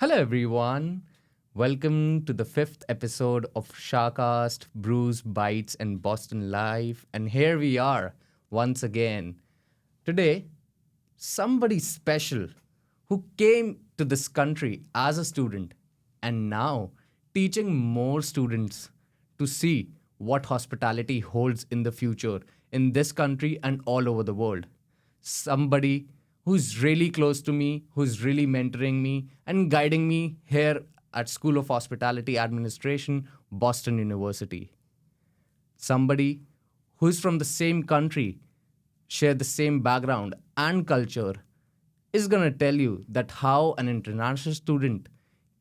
Hello, everyone. Welcome to the fifth episode of SHAcast, Brews, Bites, and Boston Live. And here we are once again. Today, somebody special who came to this country as a student and now teaching more students to see what hospitality holds in the future in this country and all over the world. Somebody who's really close to me, who's really mentoring me and guiding me here at School of Hospitality Administration, Boston University. Somebody who's from the same country, share the same background and culture, is going to tell you that how an international student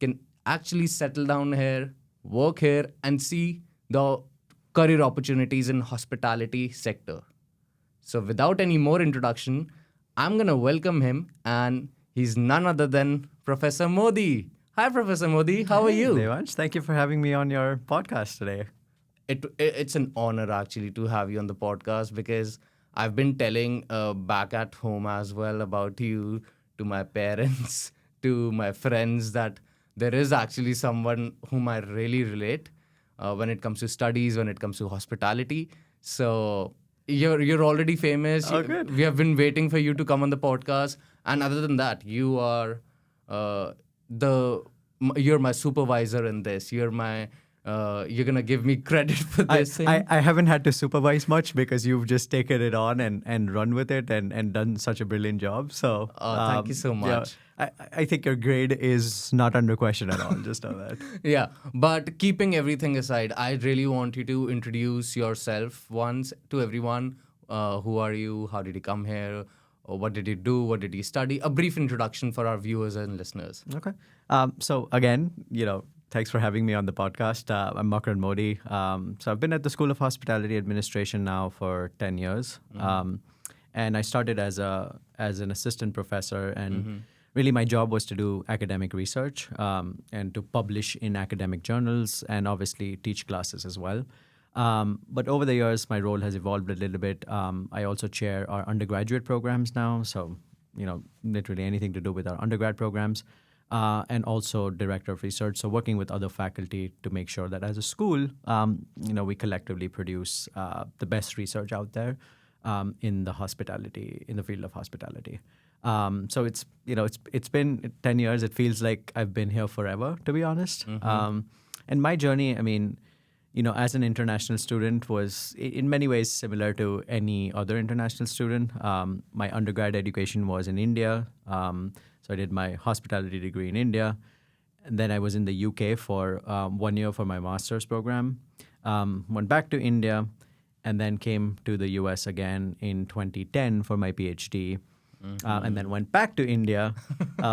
can actually settle down here, work here, and see the career opportunities in hospitality sector. So without any more introduction, I'm going to welcome him, and he's none other than Professor Mody. Hi, Professor Mody. How are you? Devansh, thank you for having me on your podcast today. It's an honor actually to have you on the podcast because I've been telling back at home as well about you to my parents, to my friends that there is actually someone whom I really relate when it comes to studies, when it comes to hospitality. So you're already famous. Oh, good. We have been waiting for you to come on the podcast, and other than that, you are the you're my supervisor in this. You're gonna give me credit for this thing. I haven't had to supervise much because you've just taken it on and run with it and done such a brilliant job. So Thank you so much. I think your grade is not under question at all. Just know that. Yeah, but keeping everything aside, I really want you to introduce yourself once to everyone. Who are you? How did you come here? Or what did you do? What did you study? A brief introduction for our viewers and listeners. Okay. So again, thanks for having me on the podcast. I'm Makarand Mody. So I've been at the School of Hospitality Administration now for 10 years. And I started as an assistant professor, and really my job was to do academic research and to publish in academic journals and obviously teach classes as well. But over the years, my role has evolved a little bit. I also chair our undergraduate programs now, so literally anything to do with our undergrad programs. And also director of research, so working with other faculty to make sure that as a school, we collectively produce the best research out there in the field of hospitality. So it's been 10 years. It feels like I've been here forever, to be honest. And my journey, as an international student, was in many ways similar to any other international student. My undergrad education was in India. So I did my hospitality degree in India. And then I was in the UK for 1 year for my master's program. Went back to India and then came to the US again in 2010 for my PhD. And then went back to India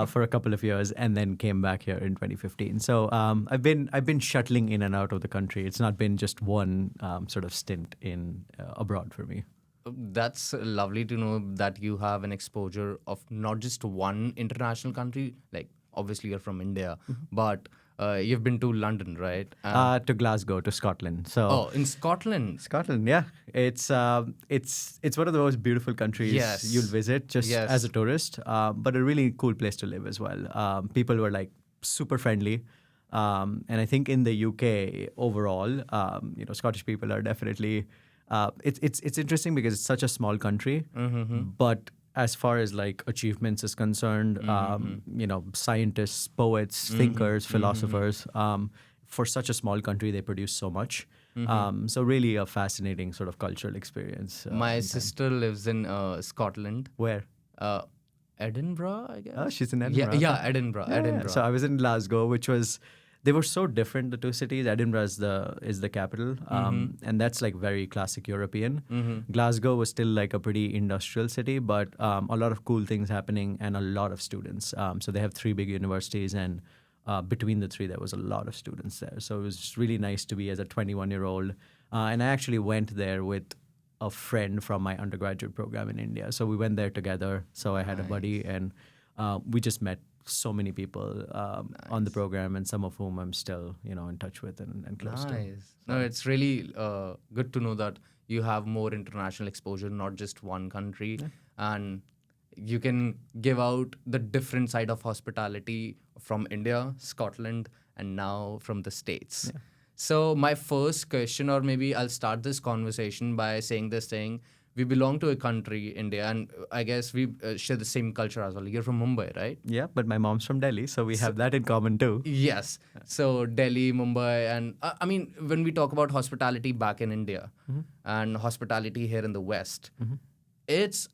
for a couple of years, and then came back here in 2015. So I've been shuttling in and out of the country. It's not been just one sort of stint in abroad for me. That's lovely to know that you have an exposure of not just one international country. Like obviously you're from India, but you've been to London, right? To Glasgow, to Scotland. So in Scotland. Scotland, yeah, it's one of the most beautiful countries you'll visit just as a tourist, but a really cool place to live as well. People were like super friendly, and I think in the UK overall, Scottish people are definitely. It's interesting because it's such a small country, but as far as like achievements is concerned, scientists, poets, thinkers, philosophers, for such a small country, they produce so much. So really a fascinating sort of cultural experience. My sister lives in Scotland. Where? Edinburgh, I guess. Oh, she's in Edinburgh. Yeah, Edinburgh. Yeah. Edinburgh. So I was in Glasgow, which was. They were so different, the two cities. Edinburgh is the capital, and that's like very classic European. Glasgow was still like a pretty industrial city, but a lot of cool things happening and a lot of students. So they have 3 big universities, and between the 3, there was a lot of students there. So it was just really nice to be as a 21-year-old. And I actually went there with a friend from my undergraduate program in India. So we went there together. So I had a buddy, and we just met so many people on the program, and some of whom I'm still, in touch with and close to. No, it's really good to know that you have more international exposure, not just one country. And you can give out the different side of hospitality from India, Scotland, and now from the States. So my first question, or maybe I'll start this conversation by saying this thing. We belong to a country, India, and I guess we share the same culture as well. You're from Mumbai, right? Yeah, but my mom's from Delhi, so we have that in common too. Yes. So Delhi, Mumbai, and I mean, when we talk about hospitality back in India and hospitality here in the West, it's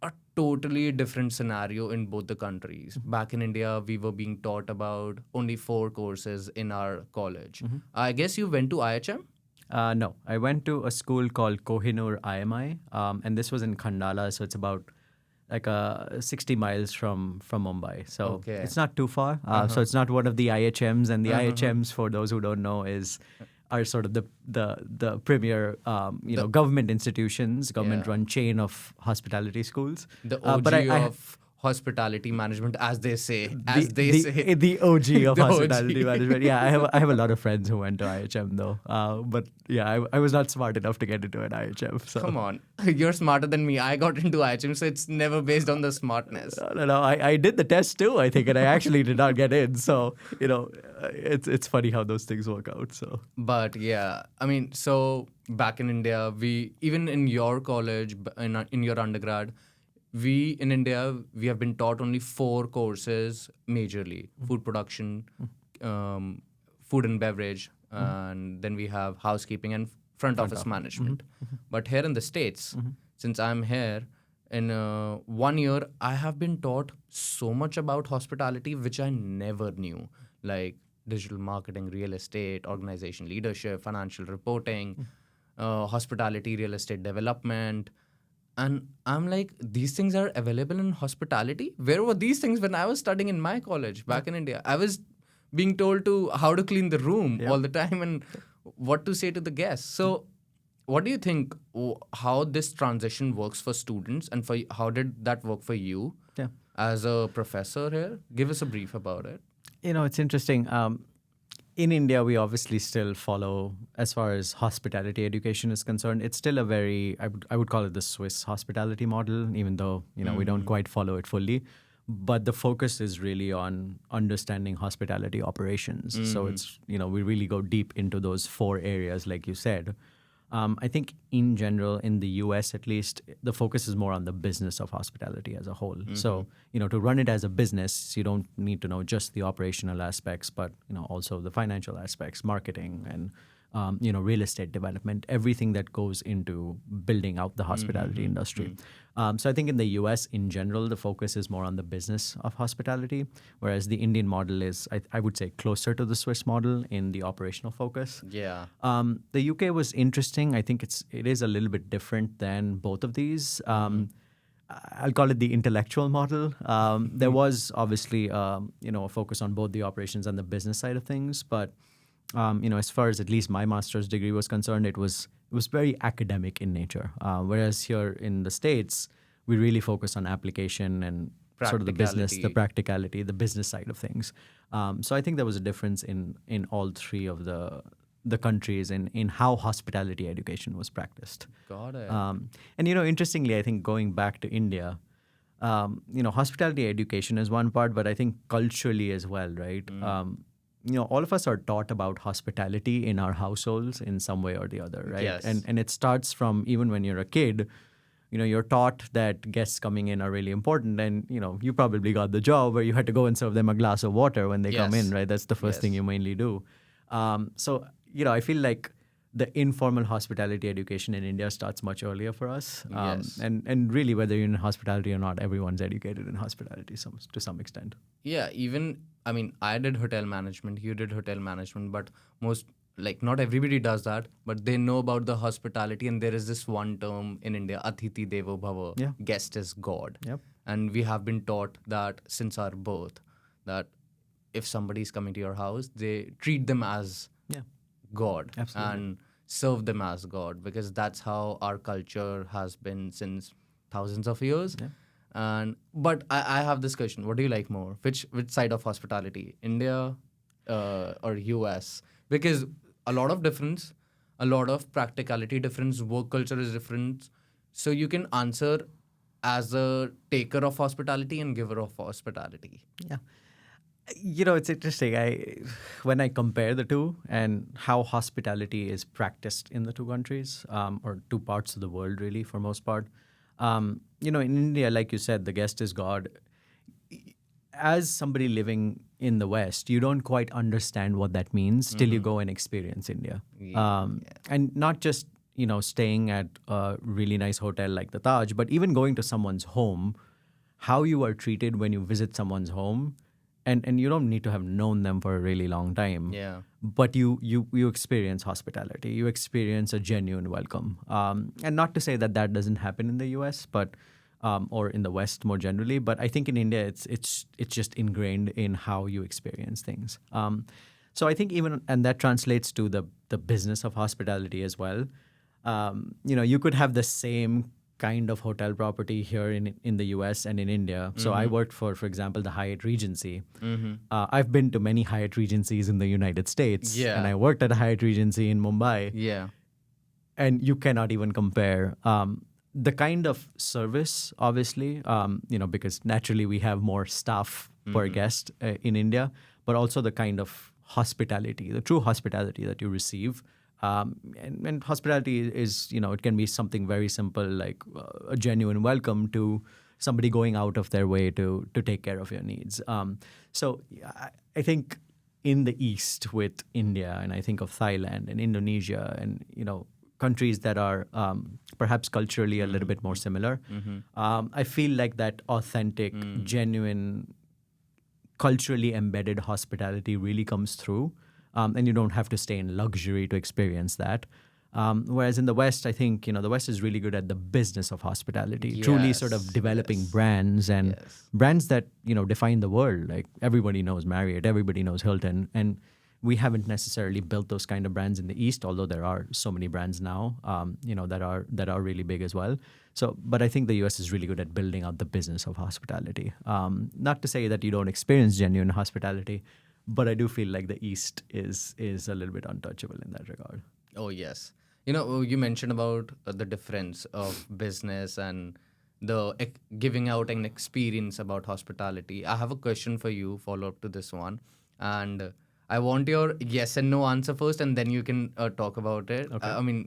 a totally different scenario in both the countries. Back in India, we were being taught about only 4 courses in our college. I guess you went to IHM? No, I went to a school called Kohinoor IMI, and this was in Khandala, so it's about like 60 miles from Mumbai. So Okay. it's not too far. So it's not one of the IHMs, and the IHMs, for those who don't know, are sort of the premier government institutions, government-run chain of hospitality schools. The OG But of hospitality management, as they say. The OG of The OG. hospitality management. Yeah, I have a lot of friends who went to IHM though. But yeah, I was not smart enough to get into an IHM. So. Come on. You're smarter than me. I got into IHM, so it's never based on the smartness. No. I did the test too, I think, and I actually did not get in. So, it's funny how those things work out. So. But yeah, I mean, so back in India, even in your college, in your undergrad, in India, we have been taught only 4 courses majorly: food production, food and beverage, and then we have housekeeping and front office management. But here in the States, since I'm here, in 1 year, I have been taught so much about hospitality, which I never knew, like digital marketing, real estate, organization leadership, financial reporting, hospitality, real estate development. And I'm like, these things are available in hospitality? Where were these things when I was studying in my college back in India? I was being told how to clean the room all the time and what to say to the guests. So what do you think, how this transition works for students, and how did that work for you as a professor here? Give us a brief about it. It's interesting. In India, we obviously still follow, as far as hospitality education is concerned, it's still a very, I would call it the Swiss hospitality model, even though, we don't quite follow it fully. But the focus is really on understanding hospitality operations. So it's, we really go deep into those 4 areas, like you said. I think in general, in the US at least, the focus is more on the business of hospitality as a whole. So, to run it as a business, you don't need to know just the operational aspects, but, also the financial aspects, marketing and, real estate development, everything that goes into building out the hospitality industry. So I think in the US in general, the focus is more on the business of hospitality, whereas the Indian model is, I would say, closer to the Swiss model in the operational focus. Yeah. The UK was interesting. I think it is a little bit different than both of these. I'll call it the intellectual model. There was obviously, a focus on both the operations and the business side of things, but as far as at least my master's degree was concerned, it was very academic in nature. Whereas here in the States, we really focus on application and sort of the business, the practicality, the business side of things. So I think there was a difference in all 3 of the countries in how hospitality education was practiced. Got it. And interestingly, I think going back to India, hospitality education is one part, but I think culturally as well, right? All of us are taught about hospitality in our households in some way or the other, right? Yes. And it starts from even when you're a kid, you're taught that guests coming in are really important. And, you probably got the job where you had to go and serve them a glass of water when they come in, right? That's the first thing you mainly do. So, I feel like the informal hospitality education in India starts much earlier for us. And really, whether you're in hospitality or not, everyone's educated in hospitality to some extent. Yeah, I did hotel management, you did hotel management, but not everybody does that, but they know about the hospitality, and there is this one term in India, Atithi Devo Bhava, guest is God. Yep. And we have been taught that since our birth, that if somebody is coming to your house, they treat them as God. Absolutely. And serve them as God, because that's how our culture has been since thousands of years. Yeah. But I have this question: what do you like more? Which side of hospitality, India or US? Because a lot of difference, a lot of practicality difference, work culture is different. So you can answer as a taker of hospitality and giver of hospitality? Yeah. It's interesting. When I compare the two and how hospitality is practiced in the two countries, or two parts of the world, really, for most part. In India, like you said, the guest is God. As somebody living in the West, you don't quite understand what that means till you go and experience India. Yeah. And not just, staying at a really nice hotel like the Taj, but even going to someone's home, how you are treated when you visit someone's home. And you don't need to have known them for a really long time. Yeah. But you experience hospitality. You experience a genuine welcome. And not to say that that doesn't happen in the U.S., but or in the West more generally. But I think in India, it's just ingrained in how you experience things. So I think and that translates to the business of hospitality as well. You could have the same kind of hotel property here in the US and in India. So I worked for example, the Hyatt Regency. I've been to many Hyatt Regencies in the United States, Yeah. and I worked at a Hyatt Regency in Mumbai, Yeah. and you cannot even compare. The kind of service, obviously, because naturally we have more staff per guest in India, but also the kind of hospitality, the true hospitality that you receive. And hospitality is, it can be something very simple like a genuine welcome to somebody going out of their way to take care of your needs. So I think in the East with India, and I think of Thailand and Indonesia and, countries that are perhaps culturally a little bit more similar, I feel like that authentic, genuine, culturally embedded hospitality really comes through. And you don't have to stay in luxury to experience that. Whereas in the West, I think, the West is really good at the business of hospitality, truly sort of Yes, developing yes. brands and Yes. brands that, define the world. Like everybody knows Marriott, everybody knows Hilton. And we haven't necessarily built those kind of brands in the East, although there are so many brands now, that are really big as well. So, but I think the US is really good at building out the business of hospitality. Not to say that you don't experience genuine hospitality, but I do feel like the East is a little bit untouchable in that regard. Oh, yes. You mentioned about the difference of business and giving out an experience about hospitality. I have a question for you, follow up to this one. And I want your yes and no answer first, and then you can talk about it. Okay.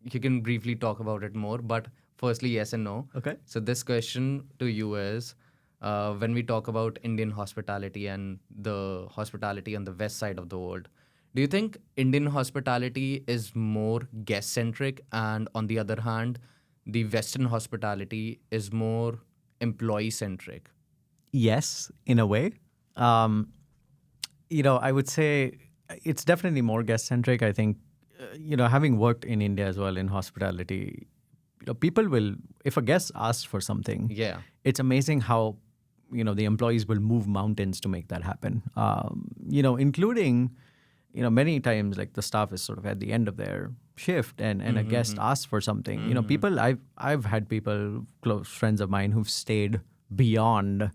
You can briefly talk about it more, but firstly, yes and no. Okay. So, this question to you is when we talk about Indian hospitality and the hospitality on the west side of the world, do you think Indian hospitality is more guest centric, and on the other hand, the Western hospitality is more employee centric? Yes, in a way. I would say it's definitely more guest centric. I think, having worked in India as well in hospitality, people will, if a guest asks for something, Yeah. it's amazing how, the employees will move mountains to make that happen. Including, many times like the staff is sort of at the end of their shift and a guest asks for something. People, I've had people, close friends of mine who've stayed beyond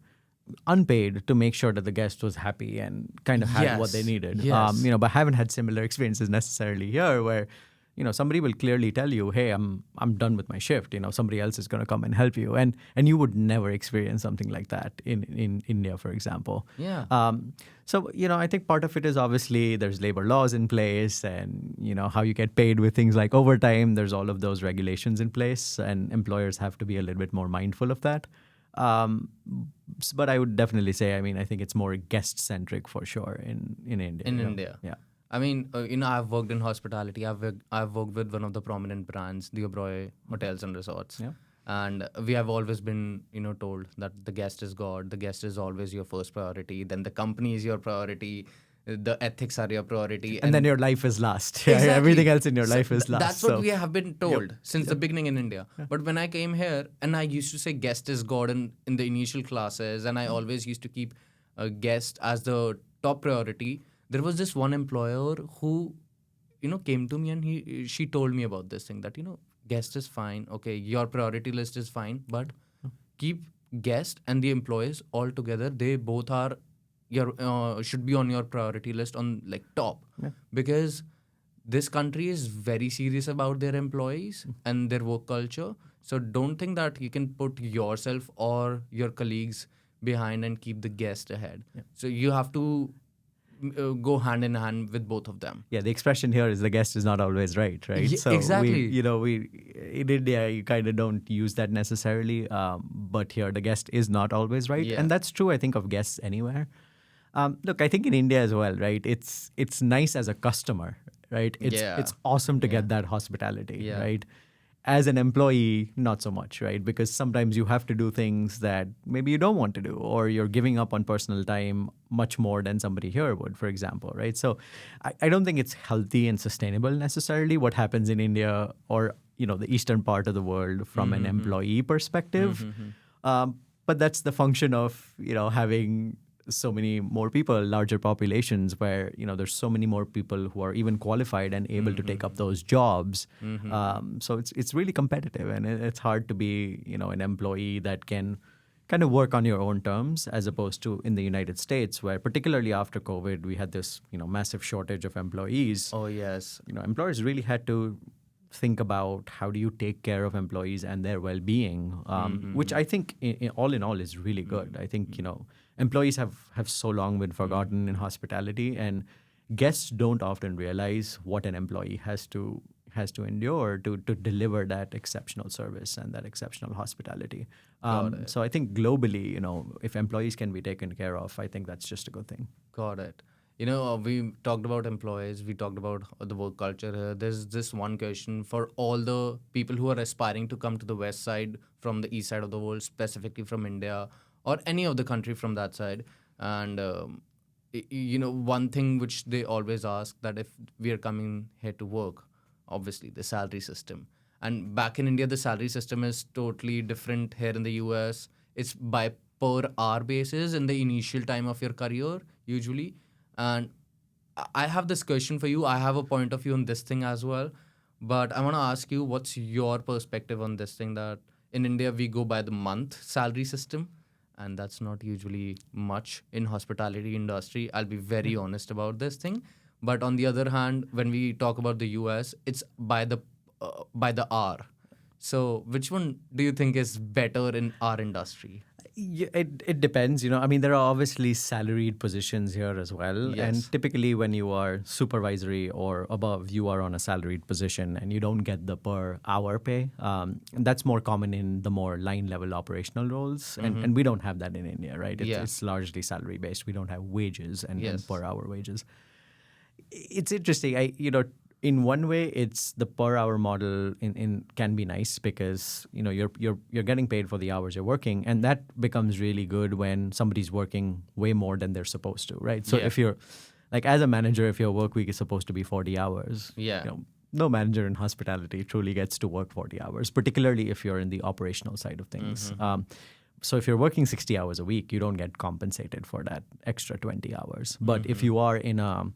unpaid to make sure that the guest was happy and kind of had what they Yes, needed. yes. But haven't had similar experiences necessarily here where, somebody will clearly tell you, hey, I'm done with my shift. Somebody else is going to come and help you. And you would never experience something like that in India, for example. Yeah. So, I think part of it is obviously there's labor laws in place and, how you get paid with things like overtime. There's all of those regulations in place and employers have to be a little bit more mindful of that. But I would definitely say, I think it's more guest centric for sure in India. In India. Yeah. I've worked in hospitality. I've worked with one of the prominent brands, the Oberoi Hotels and Resorts. Yeah. And we have always been, told that the guest is God. The guest is always your first priority. Then the company is your priority. The ethics are your priority. And then your life is last. Yeah, Exactly. Everything else in your So life is last. That's what we have been told since the Yep. beginning in India. But when I came here, and I used to say guest is God in the initial classes, and I always used to keep a guest as the top priority. There was this one employer who, came to me and she told me about this thing that, guest is fine. Okay, your priority list is fine, but keep guest and the employees all together. They both are your should be on your priority list on like top, because this country is very serious about their employees and their work culture. So don't think that you can put yourself or your colleagues behind and keep the guest ahead. So you have to go hand in hand with both of them. Yeah, the expression here is the guest is not always right, right? So Exactly. we in India you kind of don't use that necessarily, but here the guest is not always right, Yeah. and that's true, I think, of guests anywhere. Look, I think in India as well, right? It's nice as a customer, right? Yeah. It's awesome to Yeah. get that hospitality, Yeah. right? As an employee, not so much, right? Because sometimes you have to do things that maybe you don't want to do, or you're giving up on personal time much more than somebody here would, for example, right? So I don't think it's healthy and sustainable necessarily what happens in India or the eastern part of the world from an employee perspective. But that's the function of having so many more people, larger populations, where there's so many more people who are even qualified and able to take up those jobs. So it's really competitive, and it's hard to be an employee that can kind of work on your own terms, as opposed to in the United States, where particularly after COVID, we had this massive shortage of employees. Oh, yes. Employers really had to think about how do you take care of employees and their well-being, which I think all in all is really good. I think employees have so long been forgotten in hospitality, and guests don't often realize what an employee has to endure to deliver that exceptional service and that exceptional hospitality. So I think globally, if employees can be taken care of, I think that's just a good thing. Got it. We talked about employees, we talked about the work culture here. There's this one question for all the people who are aspiring to come to the west side from the east side of the world, specifically from India or any of the country from that side. And, one thing which they always ask that if we are coming here to work, obviously the salary system. And back in India, the salary system is totally different here in the US. It's by per hour basis in the initial time of your career, usually. And I have this question for you. I have a point of view on this thing as well. But I want to ask you, what's your perspective on this thing that in India we go by the month salary system, and that's not usually much in hospitality industry. I'll be very honest about this thing. But on the other hand, when we talk about the US, it's by the hour. So which one do you think is better in our industry? Yeah, it depends. I mean, there are obviously salaried positions here as well. Yes. And typically when you are supervisory or above, you are on a salaried position and you don't get the per hour pay. And that's more common in the more line level operational roles. And we don't have that in India, right? It's largely salary based. We don't have wages and per hour wages. It's interesting. In one way, it's the per hour model in can be nice because you're getting paid for the hours you're working, and that becomes really good when somebody's working way more than they're supposed to, right? So if you're like as a manager, if your work week is supposed to be 40 hours, no manager in hospitality truly gets to work 40 hours, particularly if you're in the operational side of things. So if you're working 60 hours a week, you don't get compensated for that extra 20 hours. But if you are in a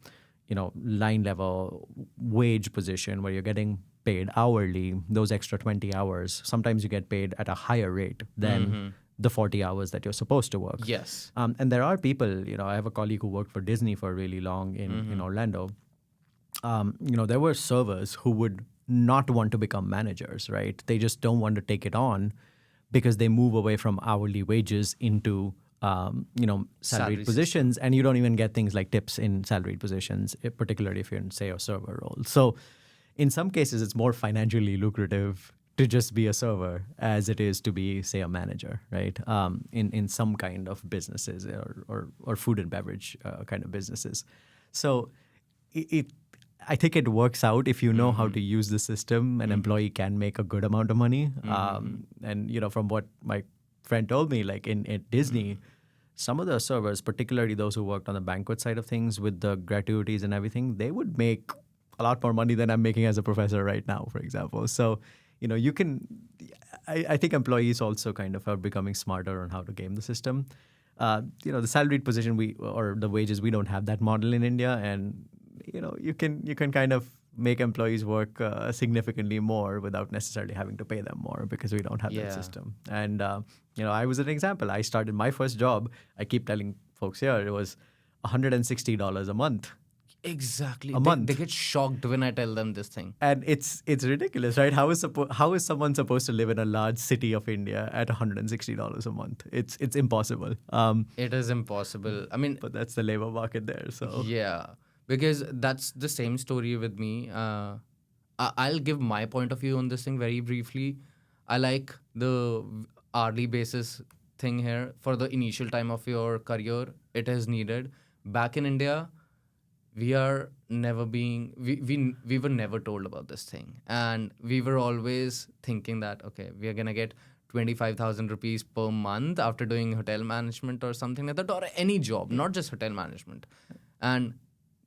line level wage position where you're getting paid hourly, those extra 20 hours, sometimes you get paid at a higher rate than the 40 hours that you're supposed to work. Yes. And there are people, I have a colleague who worked for Disney for really long in Orlando. There were servers who would not want to become managers, right? They just don't want to take it on because they move away from hourly wages into salaried positions, and you don't even get things like tips in salaried positions, particularly if you're in, say, a server role. So in some cases, it's more financially lucrative to just be a server as it is to be, say, a manager, right? In some kind of businesses or food and beverage kind of businesses. So I think it works out if you know how to use the system. An employee can make a good amount of money. And from what my friend told me, like at Disney, some of the servers, particularly those who worked on the banquet side of things with the gratuities and everything, they would make a lot more money than I'm making as a professor right now, for example. So, you can, I think employees also kind of are becoming smarter on how to game the system. The salaried position or the wages, we don't have that model in India. And, you can kind of make employees work significantly more without necessarily having to pay them more because we don't have that system. And, I was an example. I started my first job. I keep telling folks here, it was $160 a month. Exactly. a They month. get shocked when I tell them this thing. And it's ridiculous, right? How is someone supposed to live in a large city of India at $160 a month? It's impossible. It is impossible. I mean, But that's the labor market there. So yeah, because that's the same story with me. I'll give my point of view on this thing very briefly. I like the hourly basis thing here for the initial time of your career. It is needed. Back in India, we are never being we were never told about this thing, and we were always thinking that okay, we are gonna get 25,000 rupees per month after doing hotel management or something like that, or any job, not just hotel management. And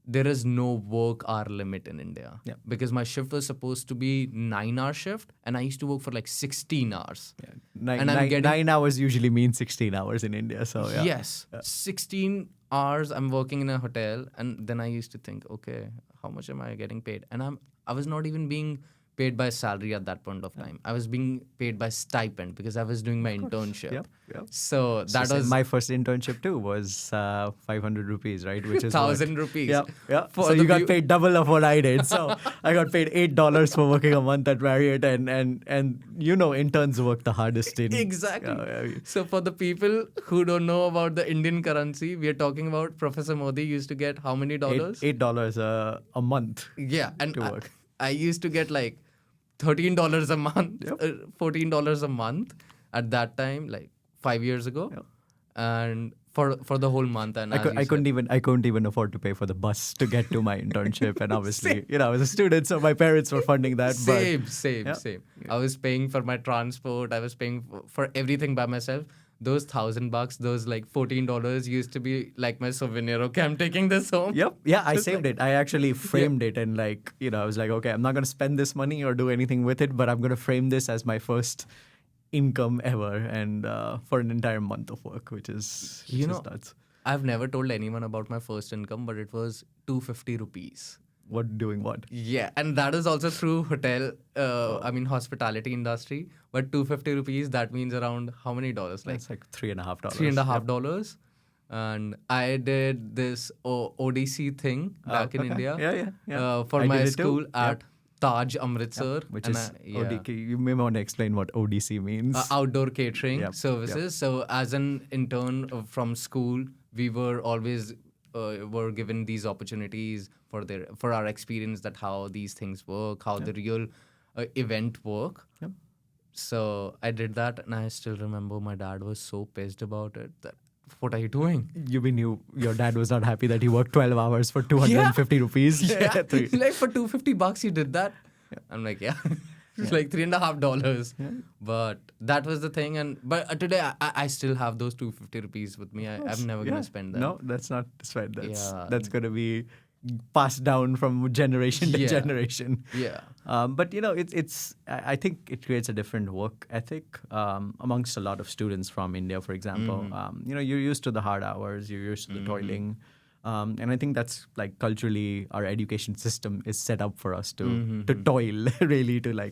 there is no work hour limit in India. Yeah. Because my shift was supposed to be 9 hour shift, and I used to work for like 16 hours. yeah, And I'm getting 9 hours usually means 16 hours in India. So yeah. yes, 16 hours I'm working in a hotel, and then I used to think, okay, how much am I getting paid? And I was not even being paid by salary at that point of time. I was being paid by stipend because I was doing my internship. Yep, yep. So that So was my first internship too was 500 rupees, right? Which is 1,000 rupees. Yeah, yeah. For So the you got view- paid double of what I did. So I got paid $8 for working a month at Marriott, and interns work the hardest in Exactly. Yeah, So for the people who don't know about the Indian currency, we are talking about Professor Mody used to get how many dollars? $8 a month. Yeah, and to work. I used to get like $13 a month, Yep. $14 a month at that time, like 5 years ago, Yep. and for the whole month. And as you I couldn't said- even afford to pay for the bus to get to my internship, and obviously, I was a student, so my parents were funding that. Same. Yeah. I was paying for my transport. I was paying for everything by myself. Those $1,000, those like $14 used to be like my souvenir. Okay, I'm taking this home. Yep. Yeah, I Just saved it. I actually framed it, and I was like, okay, I'm not going to spend this money or do anything with it, but I'm going to frame this as my first income ever, and for an entire month of work, which is nuts. I've never told anyone about my first income, but it was 250 rupees. Doing what? Yeah, and that is also through hotel, hospitality industry. But 250 rupees, that means around how many dollars? Like That's like $3.50. $3.50. And I did this ODC thing back in Okay. India. Yeah. For I my did it too. school Yep. at Taj Amritsar. Which and is yeah. ODK. You may want to explain what ODC means. Outdoor catering Yep, services. So as an intern from school, we were always were given these opportunities for our experience that how these things work, how the real event work. Yep. So I did that, and I still remember my dad was so pissed about it. That what are you doing? You mean your dad was not happy that he worked 12 hours for 250 rupees? Yeah, Three. like for $250 you did that. I'm like, yeah. It's like $3.50. But that was the thing. But today I still have those 250 rupees with me. I'm never gonna spend them. No, that's not spent. Yeah. That's gonna be passed down from generation to Yeah. generation. Yeah. But I think it creates a different work ethic amongst a lot of students from India, for example. You're used to the hard hours, you're used to the toiling. And I think that's like culturally our education system is set up for us to toil, really, to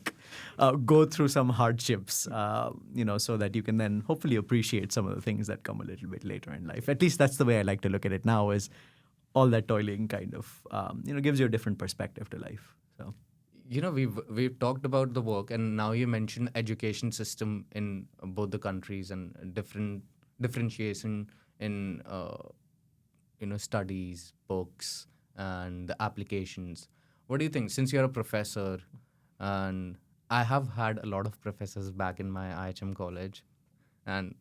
go through some hardships, so that you can then hopefully appreciate some of the things that come a little bit later in life. At least that's the way I like to look at it now, is all that toiling kind of, gives you a different perspective to life. So. We've talked about the work, and now you mentioned education system in both the countries and differentiation in studies, books, and the applications. What do you think? Since you're a professor, and I have had a lot of professors back in my IHM college, and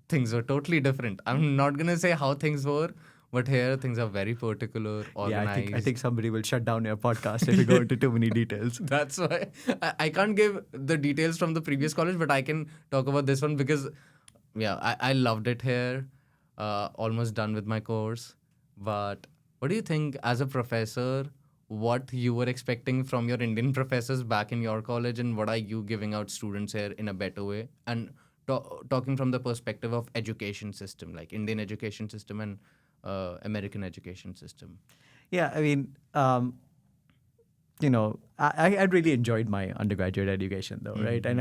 things were totally different. I'm not gonna say how things were, but here things are very particular, organized. Yeah, I think somebody will shut down your podcast if you go into too many details. That's why I can't give the details from the previous college, but I can talk about this one because, I loved it here. Almost done with my course. But what do you think as a professor, what you were expecting from your Indian professors back in your college, and what are you giving out students here in a better way? And talking from the perspective of education system, like Indian education system and American education system. Yeah, I mean, I really enjoyed my undergraduate education though, right? And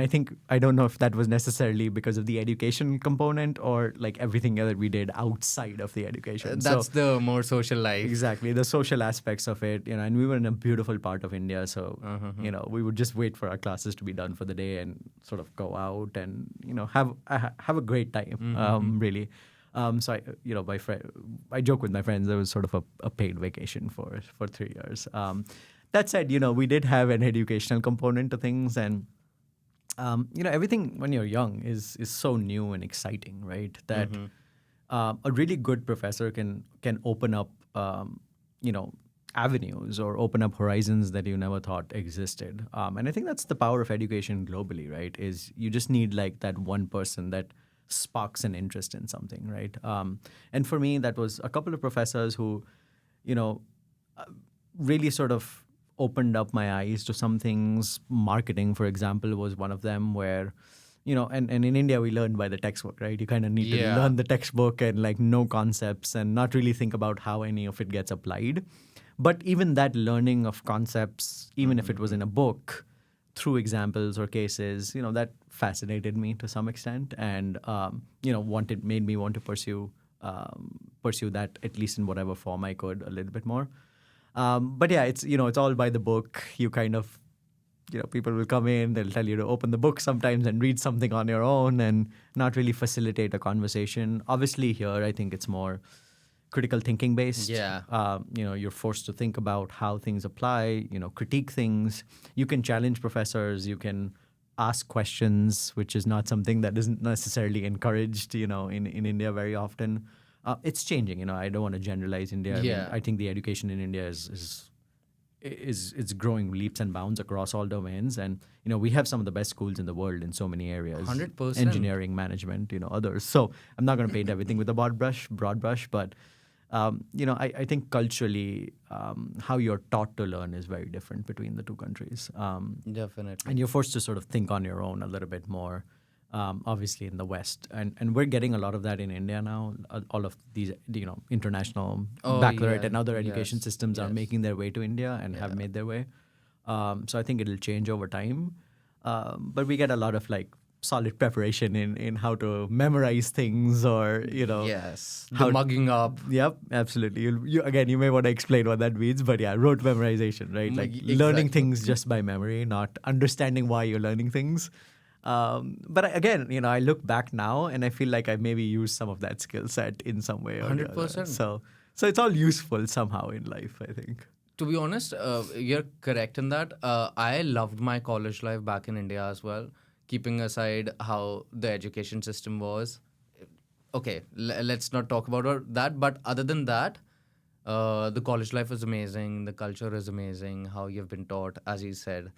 I don't know if that was necessarily because of the education component or like everything that we did outside of the education. That's the more social life. Exactly, the social aspects of it, and we were in a beautiful part of India, so we would just wait for our classes to be done for the day and sort of go out and have a great time, really. So I joke with my friends. It was sort of a paid vacation for 3 years. That said, we did have an educational component to things, and everything when you're young is so new and exciting, right? That a really good professor can open up avenues or open up horizons that you never thought existed. And I think that's the power of education globally, right? Is you just need like that one person that sparks an interest in something, right? And for me, that was a couple of professors who, really sort of opened up my eyes to some things. Marketing, for example, was one of them where, and in India, we learn by the textbook, right? You kind of need to learn the textbook and like know concepts and not really think about how any of it gets applied. But even that learning of concepts, even if it was in a book, through examples or cases, that fascinated me to some extent, and made me want to pursue that, at least in whatever form I could, a little bit more. But yeah, it's all by the book. You kind of, people will come in, they'll tell you to open the book sometimes and read something on your own and not really facilitate a conversation. Obviously, here I think it's more critical thinking based. Yeah. You're forced to think about how things apply, critique things. You can challenge professors, you can ask questions, which is not something that isn't necessarily encouraged, in India very often. It's changing, I don't want to generalize India. Yeah. I think the education in India is it's growing leaps and bounds across all domains, and we have some of the best schools in the world in so many areas. 100%. Engineering, management, others. So I'm not going to paint everything with a broad brush, but I think culturally, how you're taught to learn is very different between the two countries. Definitely. And you're forced to sort of think on your own a little bit more, obviously in the West. And we're getting a lot of that in India now. All of these, international baccalaureate and other education systems are making their way to India and have made their way. So I think it'll change over time. But we get a lot of like solid preparation in how to memorize things or, Yes. The mugging up. Yep, absolutely. You may want to explain what that means, but yeah, rote memorization, right? Like learning things just by memory, not understanding why you're learning things. But again, I look back now and I feel like I maybe used some of that skill set in some way or 100%. So it's all useful somehow in life, I think. To be honest, you're correct in that. I loved my college life back in India as well, keeping aside how the education system was. Okay, let's not talk about that. But other than that, the college life is amazing. The culture is amazing. How you've been taught, as you said,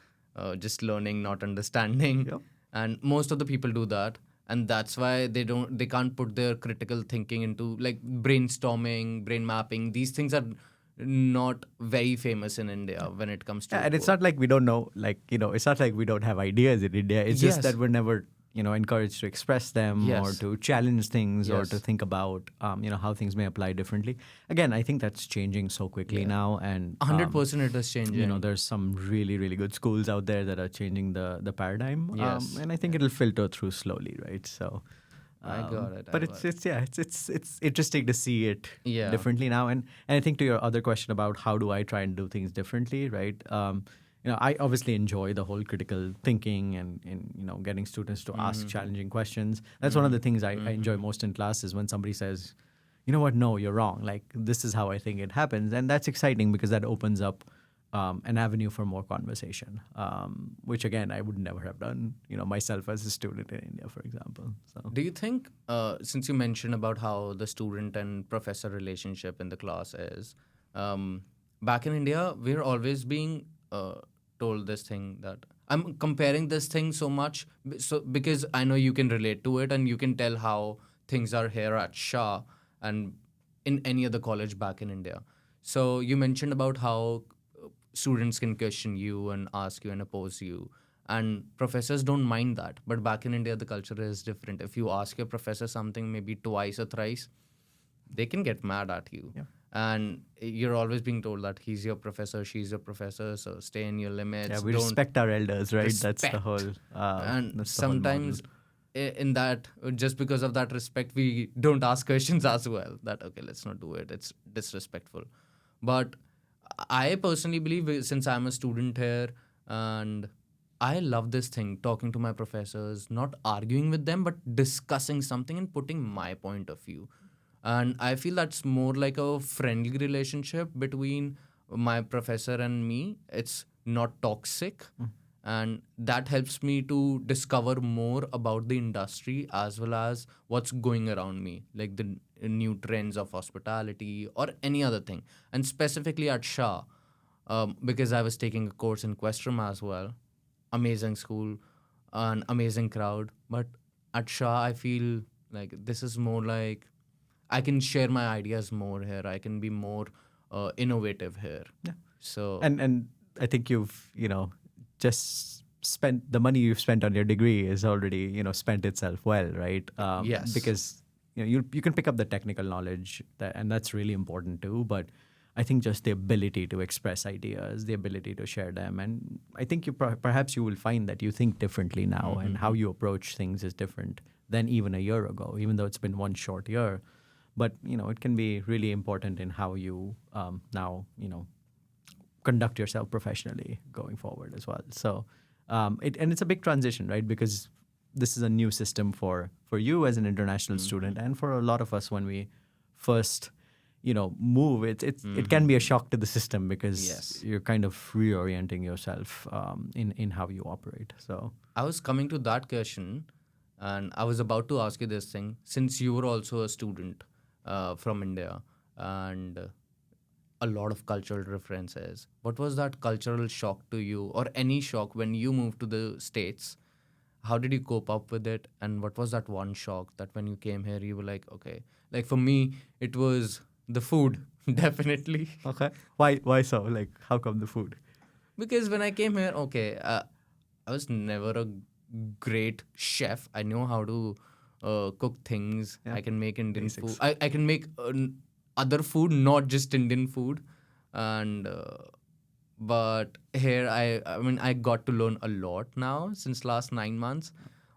just learning, not understanding. Yep. And most of the people do that. And that's why they can't put their critical thinking into like brainstorming, brain mapping. These things are not very famous in India when it comes to and it's not like we don't know, it's not like we don't have ideas in India. It's just that we're never, encouraged to express them or to challenge things or to think about, how things may apply differently. Again, I think that's changing so quickly now. And 100% it is changing. There's some really, really good schools out there that are changing the paradigm. Yes. And I think it'll filter through slowly, right? So I got it. But it's interesting to see it differently now. And I think to your other question about how do I try and do things differently, right? I obviously enjoy the whole critical thinking and getting students to ask challenging questions. That's one of the things I enjoy most in class is when somebody says, you know what, no, you're wrong. Like, this is how I think it happens. And that's exciting because that opens up an avenue for more conversation, which again, I would never have done, myself as a student in India, for example. So, do you think, since you mentioned about how the student and professor relationship in the class is, back in India, we're always being told this thing that I'm comparing this thing so much because I know you can relate to it and you can tell how things are here at Shah and in any other college back in India. So you mentioned about how students can question you and ask you and oppose you. And professors don't mind that. But back in India, the culture is different. If you ask your professor something maybe twice or thrice, they can get mad at you. Yeah. and you're always being told that he's your professor, she's your professor, so stay in your Yeah, limits, we don't respect our elders, right? respect. And That's the whole model. sometimes in that, just because of that respect, we don't ask questions as well, that okay, let's not do it, it's disrespectful. But I personally believe, since I'm a student here, and I love this thing, talking to my professors, not arguing with them, but discussing something and putting my point of view. And I feel that's more like a friendly relationship between my professor and me. It's not toxic. And that helps me to discover more about the industry as well as what's going around me, like the new trends of hospitality or any other thing. And specifically at Shah, because I was taking a course in Questrom as well. Amazing school, an amazing crowd. But at Shah, I feel like this is more like I can share my ideas more here. I can be more innovative here. Yeah. So, And I think you've just spent the money you've spent on your degree is already spent itself well, right? yes. Because you can pick up the technical knowledge and that's really important too. But I think just the ability to express ideas, the ability to share them, and I think perhaps you will find that you think differently now, and how you approach things is different than even a year ago, even though it's been one short year. But it can be really important in how you now conduct yourself professionally going forward as well. So it's a big transition, right? Because this is a new system for you as an international student, and for a lot of us when we first move. It can be a shock to the system because Yes. you're kind of reorienting yourself in how you operate. So I was coming to that question, and I was about to ask you this thing, since you were also a student from India, and a lot of cultural references. What was that cultural shock to you, or any shock when you moved to the States? How did you cope up with it? And what was that one shock that when you came here, you were like, okay, like for me, it was the food, definitely. okay, why so? Like, how come the food? Because when I came here, okay, I was never a great chef. I know how to cook things. Yeah, I can make Indian food. basics. I can make other food, not just Indian food. And but here, I mean, I got to learn a lot now since last 9 months.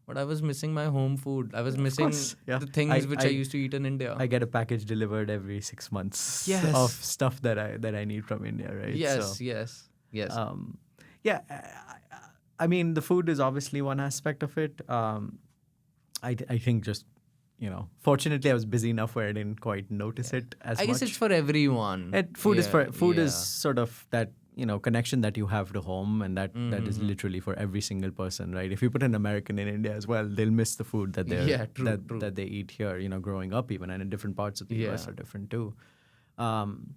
But I was missing my home food. I was Of missing course, yeah. the things which I used to eat in India. I get a package delivered every 6 months of Yes. stuff that I need from India, right? Yes, So, yes, yes. yeah, I mean, the food is obviously one aspect of it. I think just fortunately, I was busy enough where I didn't quite notice it as I much. guess it's for everyone. Food is Yeah, food is yeah. sort of that connection that you have to home, and that Mm-hmm. is literally for every single person, right? If you put an American in India as well, they'll miss the food that Yeah, true, true. that they eat here. Growing up even, and in different parts of the US Yeah. are different too. Um,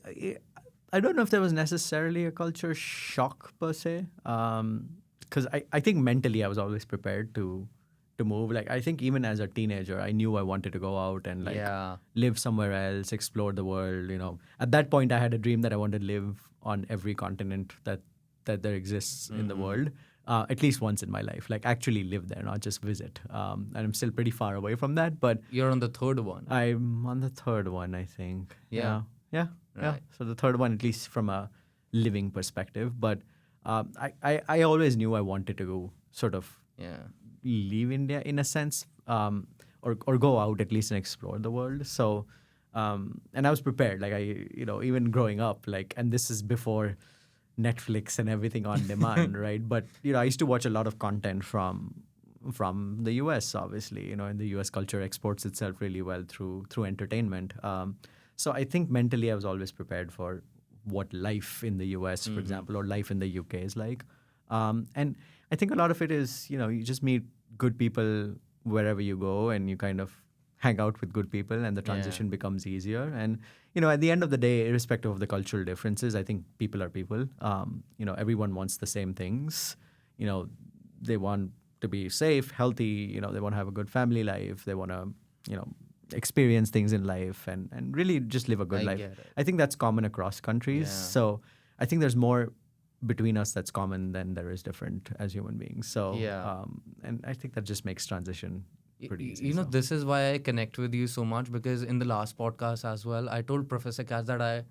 I I don't know if there was necessarily a culture shock per se, because I think mentally I was always prepared to move. Like, I think even as a teenager, I knew I wanted to go out and Yeah. live somewhere else, explore the world. At that point, I had a dream that I wanted to live on every continent that there exists in the world, at least once in my life. Like, actually live there, not just visit. And I'm still pretty far away from that, but You're on the third one. I'm on the third one, I think. Yeah. Yeah. Right. So the third one, at least from a living perspective. But I always knew I wanted to sort of Yeah. leave India in a sense, or go out at least and explore the world. So, and I was prepared. Like, even growing up, like, and this is before Netflix and everything on demand, right? But I used to watch a lot of content from the US. Obviously, in the US, culture exports itself really well through entertainment. So I think mentally I was always prepared for what life in the US, for example, or life in the UK is like. And I think a lot of it is, you just meet good people wherever you go, and you kind of hang out with good people, and the transition becomes easier. And, at the end of the day, irrespective of the cultural differences, I think people are people. Everyone wants the same things. They want to be safe, healthy, they want to have a good family life. They want to, experience things in life, and really just live a good I life. get it. I think that's common across countries. Yeah. So I think there's more between us that's common than there is different as human beings. So, Yeah. and I think that just makes transition pretty easy. You know, this is why I connect with you so much, because in the last podcast as well, I told Professor Cass that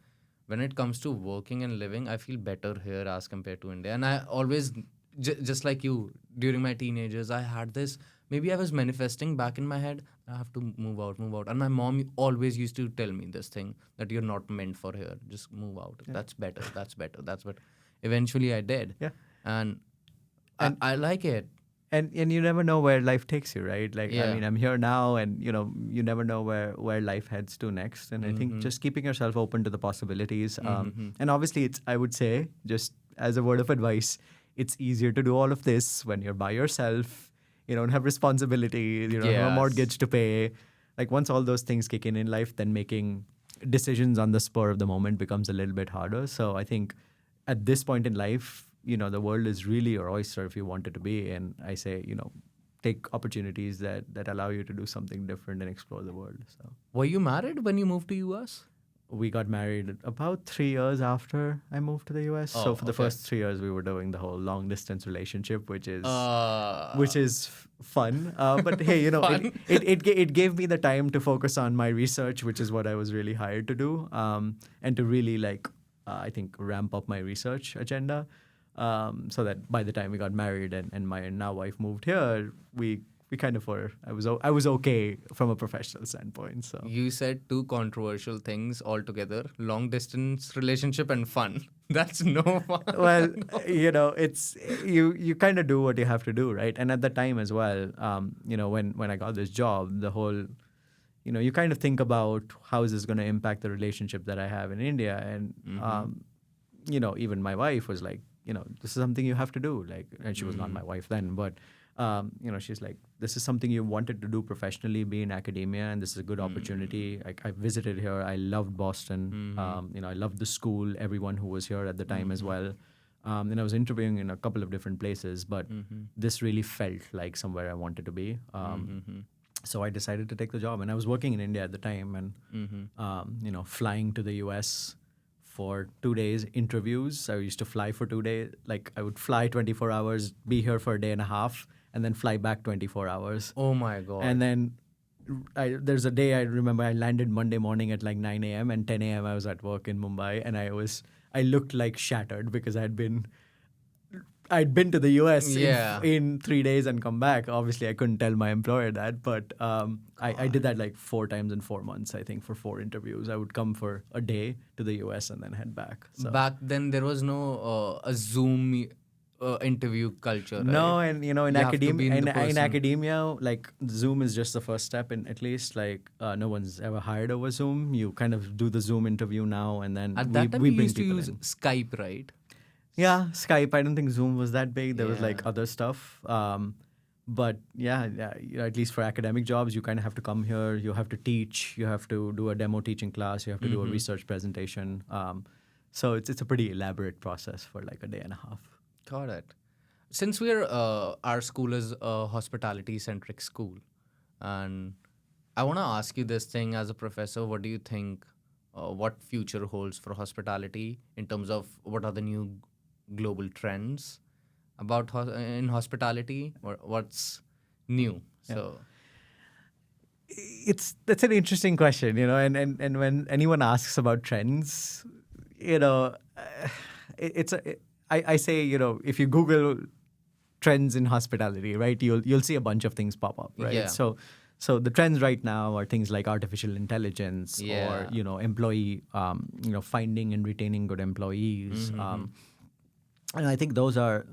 when it comes to working and living, I feel better here as compared to India. And I always, just like you, during my teenagers, I had this, maybe I was manifesting back in my head, I have to move out, move out. And my mom always used to tell me this thing, that you're not meant for here. Just move out. Yeah. That's better. That's better. That's better. Eventually I did. Yeah. And And- I like it. And you never know where life takes you, right? Like, Yeah. I mean, I'm here now, and you never know where life heads to next. And I think just keeping yourself open to the possibilities. And obviously, I would say, just as a word of advice, it's easier to do all of this when you're by yourself. You don't have responsibility. You don't have a Yes. mortgage to pay. Like, once all those things kick in life, then making decisions on the spur of the moment becomes a little bit harder. So I think at this point in life, the world is really your oyster if you want it to be. And I say, take opportunities that allow you to do something different and explore the world. So Were you married when you moved to US? we got married about 3 years after I moved to the US. So Oh, for the okay. first 3 years, we were doing the whole long distance relationship, which is fun. But hey, Fun. it gave me the time to focus on my research, which is what I was really hired to do, and to really I think ramp up my research agenda, so that by the time we got married and my now wife moved here, we kind of were. I was okay from a professional standpoint. So You said two controversial things altogether: long distance relationship and fun. That's no fun. well, it's you kind of do what you have to do, right? And at the time as well, when I got this job, the whole, you kind of think about how is this going to impact the relationship that I have in India, and even my wife was like, this is something you have to do, like, and she was not my wife then, but she's like, this is something you wanted to do professionally, be in academia, and this is a good opportunity. I visited here. I loved Boston. I loved the school, everyone who was here at the time as well. And I was interviewing in a couple of different places, but this really felt like somewhere I wanted to be. So I decided to take the job, and I was working in India at the time, and flying to the US for 2 days interviews. I used to fly for 2 days. Like, I would fly 24 hours, be here for a day and a half, and then fly back 24 hours. Oh my God. And then there's a day I remember I landed Monday morning at like 9 a.m. and 10 a.m. I was at work in Mumbai, and I looked like shattered because I'd been to the US in 3 days and come back. Obviously, I couldn't tell my employer that, but I did that like 4 times in 4 months, I think, for 4 interviews. I would come for a day to the US and then head back. So. Back then, there was no a Zoom interview culture. Right? No, and in You have to be academia, in the in person. academia, like, Zoom is just the first step. In at least, like, no one's ever hired over Zoom. You kind of do the Zoom interview now, and then At that time, we we bring used to people use in. Skype, right? Yeah, Skype. I don't think Zoom was that big. There was like Yeah. other stuff. But yeah, at least for academic jobs, you kind of have to come here. You have to teach. You have to do a demo teaching class. You have to do a research presentation. So it's a pretty elaborate process for like a day and a half. Got it. Since our school is a hospitality-centric school, and I want to ask you this thing as a professor, what do you think, what future holds for hospitality in terms of what are the new global trends about in hospitality, or what's new? So That's an interesting question, and when anyone asks about trends, I say, if you Google trends in hospitality, right, you'll see a bunch of things pop up, right? Yeah. So the trends right now are things like artificial intelligence, Yeah. or employee, finding and retaining good employees, and I think those are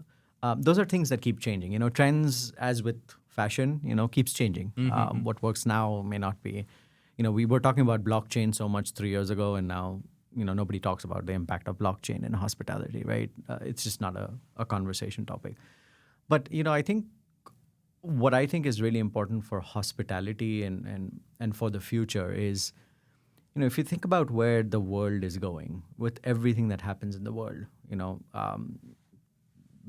things that keep changing. Trends, as with fashion, keeps changing. What works now may not be. We were talking about blockchain so much 3 years ago, and now nobody talks about the impact of blockchain in hospitality, right? It's just not a conversation topic. But I think what I think is really important for hospitality and for the future is, if you think about where the world is going with everything that happens in the world,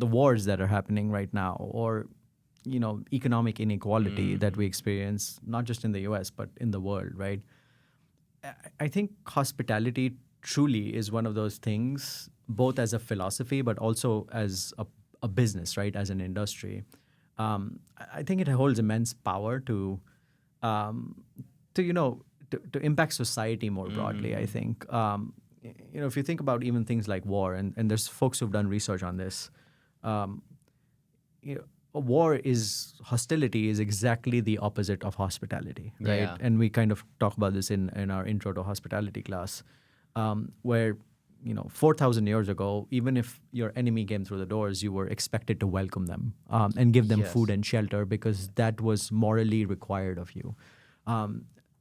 the wars that are happening right now, or economic inequality that we experience, not just in the US but in the world, right? I think hospitality truly is one of those things, both as a philosophy but also as a business, right, as an industry, I think it holds immense power um, to impact society more broadly. I think if you think about even things like war, and there's folks who've done research on this. Um, a war is hostility is exactly the opposite of hospitality, right? Yeah. And we kind of talk about this in our intro to hospitality class, where 4,000 years ago, even if your enemy came through the doors, you were expected to welcome them and give them Yes. food and shelter because that was morally required of you.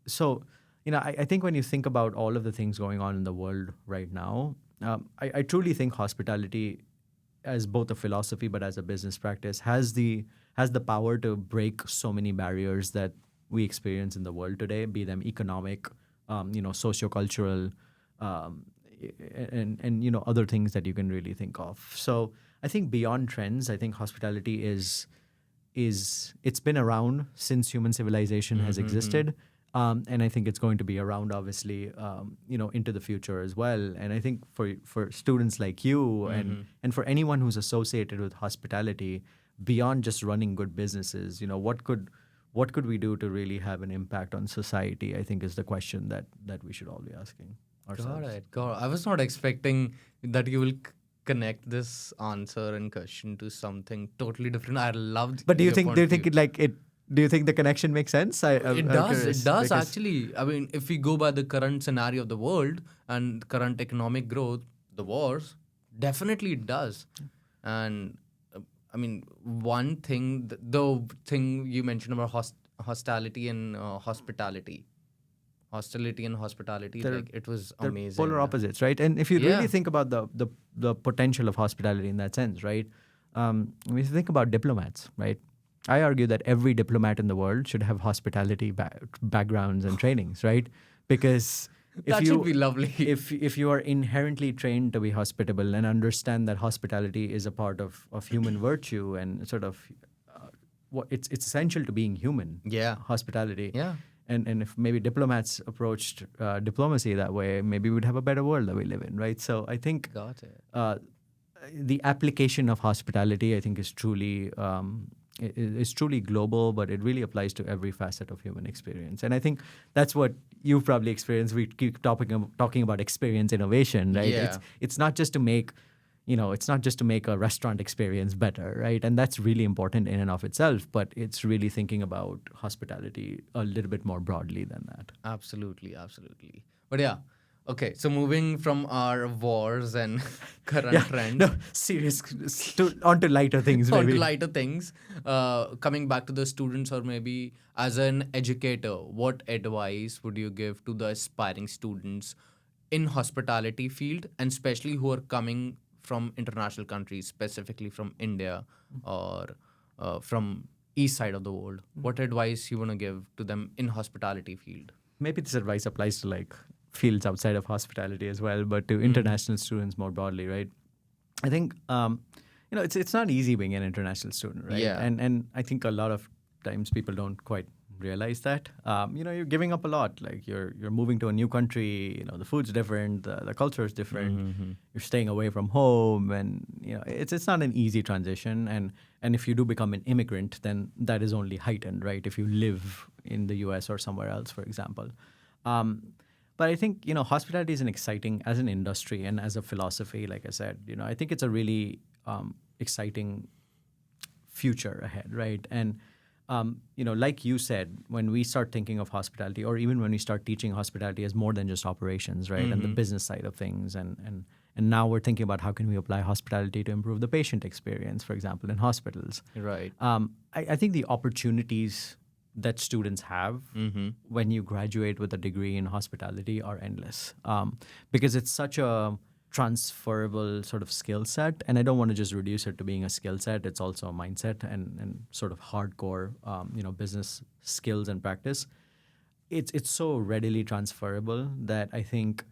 So, I think when you think about all of the things going on in the world right now, I truly think hospitality, as both a philosophy but as a business practice, has the power to break so many barriers that we experience in the world today, be them economic, sociocultural, um, and other things that you can really think of. So I think beyond trends, I think hospitality is it's been around since human civilization has existed. And I think it's going to be around, obviously, into the future as well. And I think for students like you and for anyone who's associated with hospitality, beyond just running good businesses, what could we do to really have an impact on society? I think is the question that we should all be asking ourselves. Got it. Got it. I was not expecting that you will connect this answer and question to something totally different. I loved. But do you your point of think view. do you think the connection makes sense? It I'm does. curious It does because- actually. I mean, if we go by the current scenario of the world and current economic growth, the wars, definitely it does. And I mean, one thing, the thing you mentioned about hostility and hospitality, They're- like it was They're amazing. polar opposites, right? And if you Yeah. really think about the potential of hospitality in that sense, right? If you think about diplomats, right? I argue that every diplomat in the world should have hospitality backgrounds and trainings, right? Because if That you should be lovely. if you are inherently trained to be hospitable and understand that hospitality is a part of human virtue and sort of what it's essential to being human. Yeah. Hospitality. Yeah. And if maybe diplomats approached diplomacy that way, maybe we'd have a better world that we live in, right? So I think Got it. the application of hospitality, I think, is truly global, but it really applies to every facet of human experience. And I think that's what you've probably experienced. We keep talking about experience innovation, right? Yeah. It's not just to make a restaurant experience better, right? And that's really important in and of itself, but it's really thinking about hospitality a little bit more broadly than that. Absolutely, absolutely. But yeah, okay. So moving from our wars and current trends No, serious. On to lighter things, on maybe. to lighter things, coming back to the students, or maybe as an educator, what advice would you give to the aspiring students in hospitality field, and especially who are coming from international countries, specifically from India or from east side of the world? What advice you want to give to them in hospitality field? Maybe this advice applies to like fields outside of hospitality as well, but to international students more broadly, right? I think it's not easy being an international student, right? Yeah. And I think a lot of times people don't quite realize that. You're giving up a lot. Like you're moving to a new country. The food's different, the culture is different. You're staying away from home, and it's not an easy transition. And if you do become an immigrant, then that is only heightened, right? If you live in the U.S. or somewhere else, for example. But I think hospitality is as an industry and as a philosophy. Like I said, I think it's a really exciting future ahead, right? And like you said, when we start thinking of hospitality, or even when we start teaching hospitality as more than just operations, right, and the business side of things, and now we're thinking about how can we apply hospitality to improve the patient experience, for example, in hospitals. Right. I think the opportunities that students have when you graduate with a degree in hospitality are endless, because it's such a transferable sort of skill set. And I don't want to just reduce it to being a skill set. It's also a mindset and sort of hardcore, business skills and practice. It's so readily transferable that I think,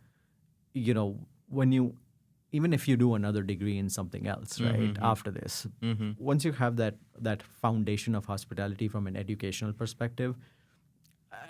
even if you do another degree in something else, right, after this, once you have that foundation of hospitality from an educational perspective,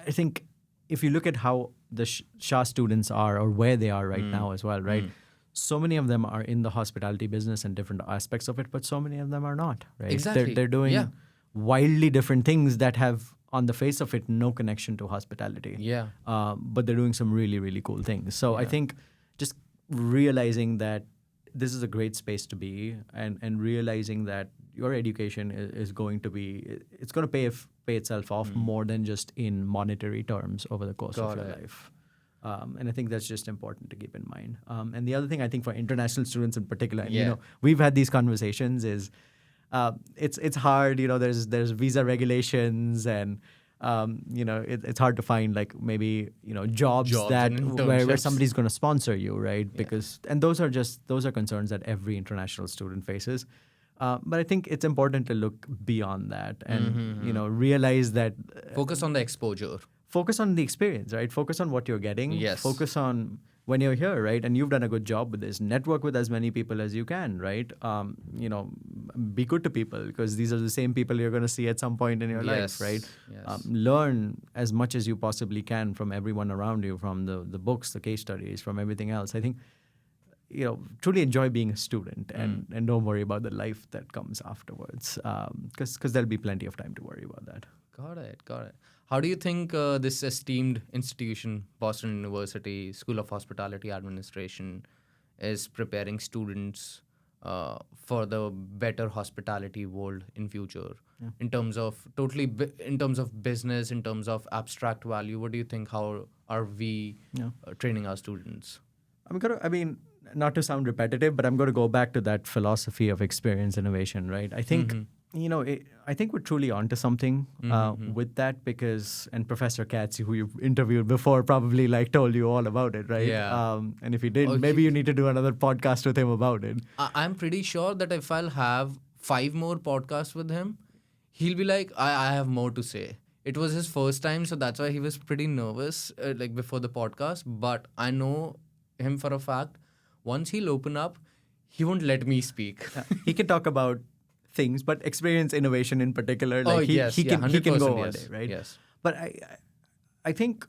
I think if you look at how the SHA students are, or where they are right now as well, right, so many of them are in the hospitality business and different aspects of it, but so many of them are not, right? Exactly. They're doing Yeah. wildly different things that have, on the face of it, no connection to hospitality. Yeah. But they're doing some really, really cool things. So I Yeah. think just realizing that this is a great space to be, and realizing that your education is going to be, it's going to pay itself off more than just in monetary terms over the course of Got your it. life. And I think that's just important to keep in mind. And the other thing I think for international students in particular, and Yeah. we've had these conversations, is it's hard. There's visa regulations, and it's hard to find like maybe jobs Jobs that and where internships. somebody's going to sponsor you, right? Because and those are concerns that every international student faces. But I think it's important to look beyond that and realize that Focus on the exposure. focus on the experience, right? Focus on what you're getting. Yes. Focus on when you're here, right? And you've done a good job with this. Network with as many people as you can, right? Be good to people, because these are the same people you're going to see at some point in your life, Yes. right? Yes. Learn as much as you possibly can from everyone around you, from the books, the case studies, from everything else. I think, truly enjoy being a student, and don't worry about the life that comes afterwards, because there'll be plenty of time to worry about that. Got it. Got it. How do you think this esteemed institution, Boston University School of Hospitality Administration, is preparing students for the better hospitality world in future? In terms of in terms of business, in terms of abstract value, what do you think? How are we training our students? Not to sound repetitive, but I'm going to go back to that philosophy of experience innovation, right? I think, I think we're truly onto something with that, because, and Professor Katz, who you've interviewed before, probably told you all about it, right? Yeah. And if he didn't, maybe you need to do another podcast with him about it. I'm pretty sure that if I'll have 5 more podcasts with him, he'll be like, I have more to say. It was his first time, so that's why he was pretty nervous before the podcast. But I know him for a fact. Once he'll open up, he won't let me speak. He can talk about things, but experience innovation in particular, he can go all day, right? Yes. But I think,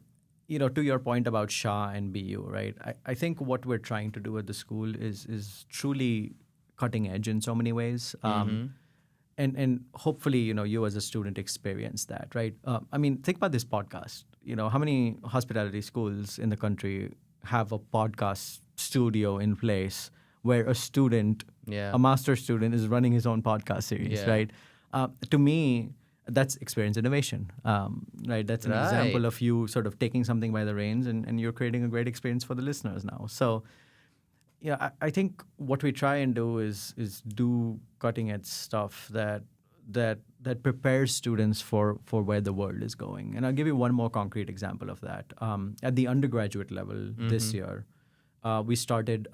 to your point about SHA and BU, right? I think what we're trying to do at the school is truly cutting edge in so many ways. And hopefully, you as a student experience that, right? Think about this podcast. How many hospitality schools in the country have a podcast studio in place where a student, a master student, is running his own podcast series, right? To me, that's experience innovation, right? That's an example of you sort of taking something by the reins, and you're creating a great experience for the listeners now. So, I think what we try and do is do cutting edge stuff that prepares students for where the world is going. And I'll give you one more concrete example of that. At the undergraduate level this year, we started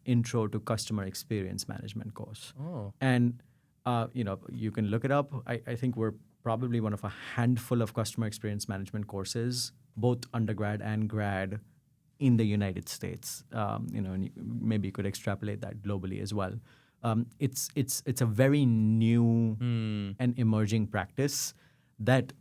Intro to Customer Experience Management course. Oh. And, you can look it up. I think we're probably one of a handful of customer experience management courses, both undergrad and grad, in the United States. And maybe you could extrapolate that globally as well. It's a very new and emerging practice that,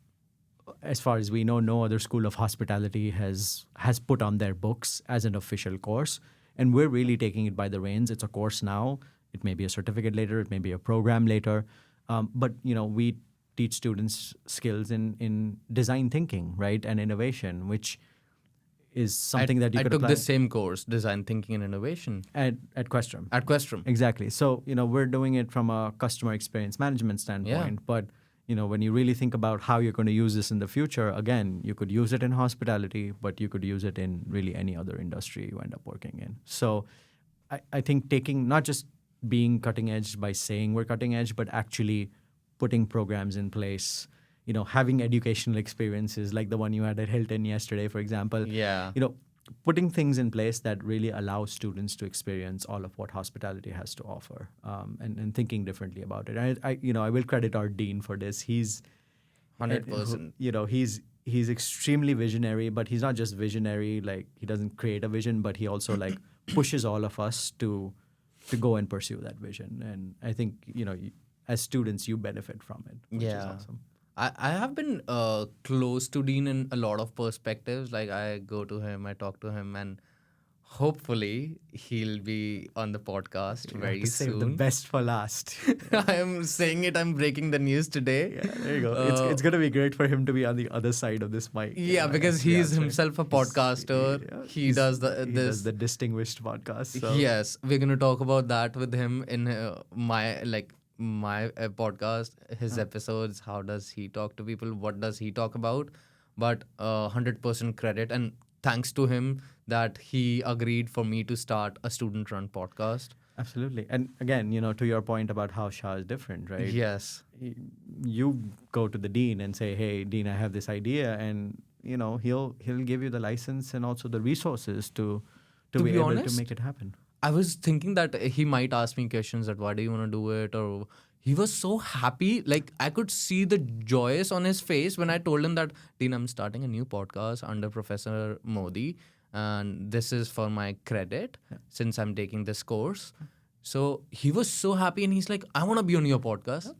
as far as we know, no other school of hospitality has put on their books as an official course. And we're really taking it by the reins. It's a course now. It may be a certificate later. It may be a program later. But we teach students skills in design thinking, right, and innovation, which is something that you could I took apply. the same course, Design Thinking and Innovation. At Questrom. At Questrom. Exactly. So, we're doing it from a customer experience management standpoint. But, when you really think about how you're going to use this in the future, again, you could use it in hospitality, but you could use it in really any other industry you end up working in. So I think taking, not just being cutting edge by saying we're cutting edge, but actually putting programs in place, having educational experiences like the one you had at Hilton yesterday, for example. Yeah. Putting things in place that really allow students to experience all of what hospitality has to offer, and thinking differently about it. And I will credit our dean for this. He's 100%. He's extremely visionary, but he's not just visionary. He doesn't create a vision, but he also pushes all of us to go and pursue that vision. And I think as students, you benefit from it, which is awesome. I have been close to Dean in a lot of perspectives. I go to him, I talk to him, and hopefully he'll be on the podcast You have very to save the soon. best for last. I am saying it. I'm breaking the news today. Yeah, there you go. Uh, It's gonna be great for him to be on the other side of this mic, yeah, because actually he's answering. himself a podcaster. Yeah, He does he does this. the distinguished podcast. So Yes, we're gonna talk about that with him in my podcast, his episodes. How does he talk to people? What does he talk about? But 100% credit and thanks to him that he agreed for me to start a student-run podcast. absolutely. And again, to your point about how SHA is different, right? Yes. Y- You go to the dean and say, "Hey, dean, I have this idea," and he'll give you the license and also the resources to To be be able to honest, make it happen. I was thinking that he might ask me questions that why do you want to do it, or he was so happy. Like I could see the joyous on his face when I told him that, Dean, I'm starting a new podcast under Professor Mody, and this is for my credit since I'm taking this course. So he was so happy, and he's like, I want to be on your podcast,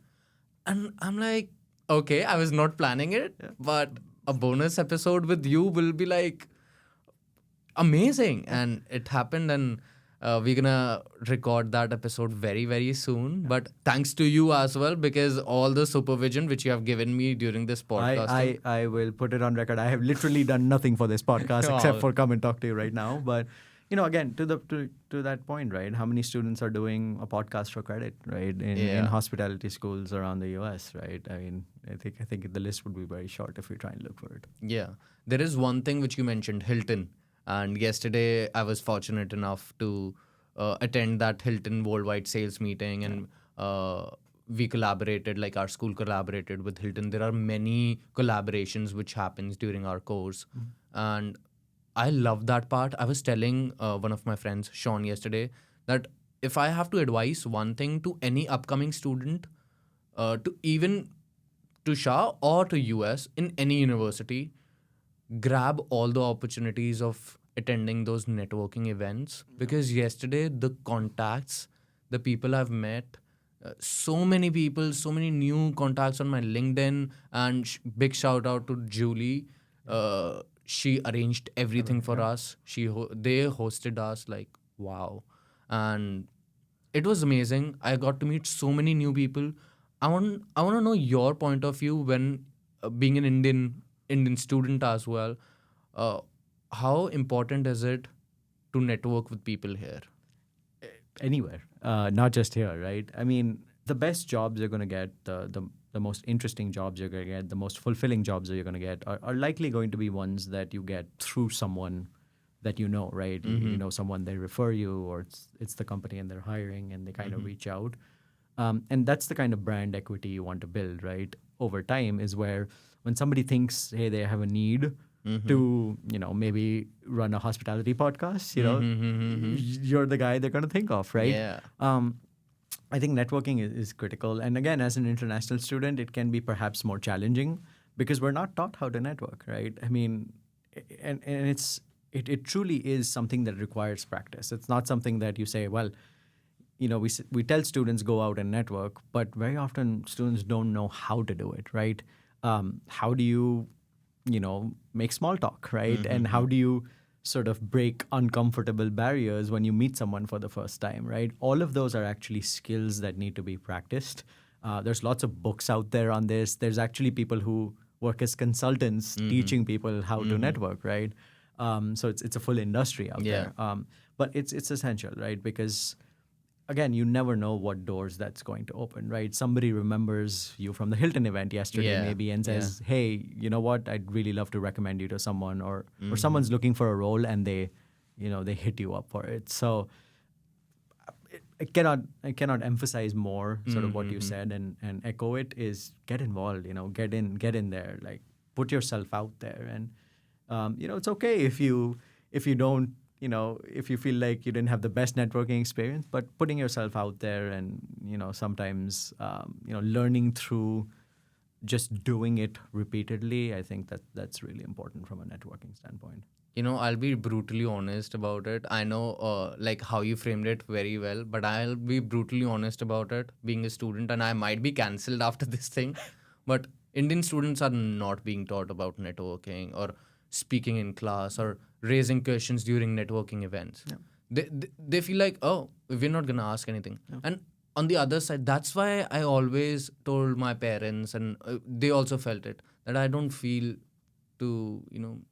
and I'm like, okay, I was not planning it, but a bonus episode with you will be like amazing. And it happened, and we're gonna record that episode very very soon, but thanks to you as well, because all the supervision which you have given me during this podcasting. I will put it on record. I have literally done nothing for this podcast except Oh, for come and talk to you right now. But again, to that point, right? How many students are doing a podcast for credit, right? In Yeah. hospitality schools around the U.S., right? I mean, I think the list would be very short if we try and look for it. yeah, there is one thing which you mentioned, Hilton, and yesterday I was fortunate enough to attend that Hilton worldwide sales meeting, and we collaborated, like our school collaborated with Hilton. There are many collaborations which happens during our course, and I love that part. I was telling one of my friends, Sean, yesterday that if I have to advise one thing to any upcoming student, to even to SHA or to US in any university, grab all the opportunities of attending those networking events, because yesterday the contacts, the people I've met, so many people, so many new contacts on my LinkedIn, and big shout out to Julie. She arranged everything for us. They hosted us, like wow, and it was amazing. I got to meet so many new people. I want to know your point of view when being an Indian student as well. Uh, how important is it to network with people here? Anywhere, not just here, right? I mean, the best jobs you're going to get, the most interesting jobs you're going to get, the most fulfilling jobs that you're going to get are likely going to be ones that you get through someone that right? You know someone, they refer you, or it's the company and they're hiring and they kind of reach out. And that's the kind of brand equity you want to build, right? Over time is where when somebody thinks, hey, they have a need to, maybe run a hospitality podcast, you're the guy they're going to think of, right? Yeah. I think networking is critical. And again, as an international student, it can be perhaps more challenging because we're not taught how to network, right? I mean, and it truly is something that requires practice. It's not something that you say, well, we tell students go out and network, but very often students don't know how to do it, right? How do you, make small talk, right? And how do you sort of break uncomfortable barriers when you meet someone for the first time, right? All of those are actually skills that need to be practiced. There's lots of books out there on this. There's actually people who work as consultants teaching people how to network, right? So it's a full industry out there. But it's essential, right? Because again, you never know what doors that's going to open, right? Somebody remembers you from the Hilton event yesterday, maybe, and says, "Hey, you know what? I'd really love to recommend you to someone," or someone's looking for a role and they hit you up for it. So I cannot emphasize more sort of what you said and echo it. Is get involved, get in there, like put yourself out there, and it's okay if you don't, if you feel like you didn't have the best networking experience, but putting yourself out there and, sometimes, learning through just doing it repeatedly, I think that's really important from a networking standpoint. I'll be brutally honest about it. I know, like how you framed it very well, but I'll be brutally honest about it. Being a student, and I might be cancelled after this thing, but Indian students are not being taught about networking, or speaking in class or raising questions during networking events. They feel like, oh, we're not gonna ask anything. And on the other side, that's why I always told my parents, and they also felt it, that I don't feel to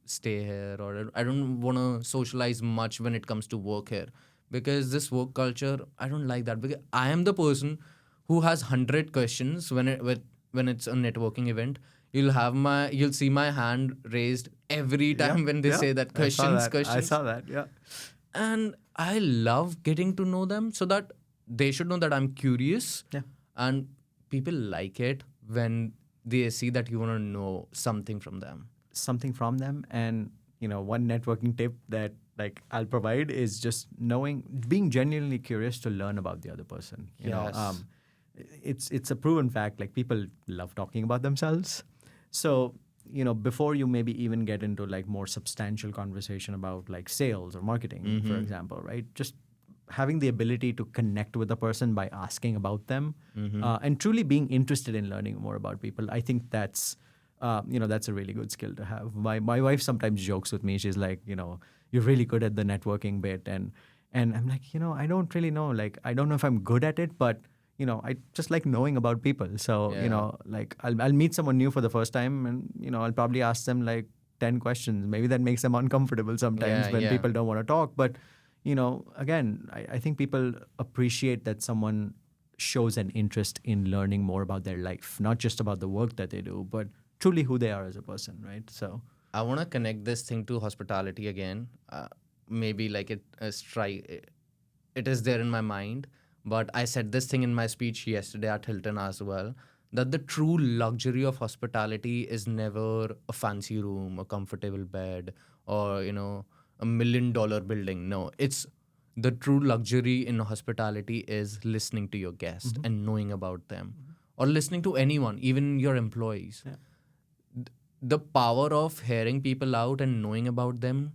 stay here, or I don't want to socialize much when it comes to work here, because this work culture, I don't like that, because I am the person who has 100 questions when it's a networking event. You'll see my hand raised every time when they say that questions. I saw that. Yeah. And I love getting to know them, so that they should know that I'm curious. Yeah. And people like it when they see that you want to know something from them. Something from them. And one networking tip that like I'll provide is just being genuinely curious to learn about the other person. It's a proven fact, like people love talking about themselves. So before you maybe even get into like more substantial conversation about like sales or marketing, for example, right, just having the ability to connect with a person by asking about them, and truly being interested in learning more about people, I think that's that's a really good skill to have. My wife sometimes jokes with me. She's like, you're really good at the networking bit, and I'm like, I don't really know. Like, I don't know if I'm good at it, but I just like knowing about people. So like I'll meet someone new for the first time, and I'll probably ask them like 10 questions. Maybe that makes them uncomfortable sometimes when people don't want to talk. But again, I think people appreciate that someone shows an interest in learning more about their life, not just about the work that they do, but truly who they are as a person, right? So I want to connect this thing to hospitality again. Maybe like it is there in my mind, but I said this thing in my speech yesterday at Hilton as well, that the true luxury of hospitality is never a fancy room, a comfortable bed, or $1 million building. No, it's the true luxury in hospitality is listening to your guest and knowing about them, or listening to anyone, even your employees. The power of hearing people out and knowing about them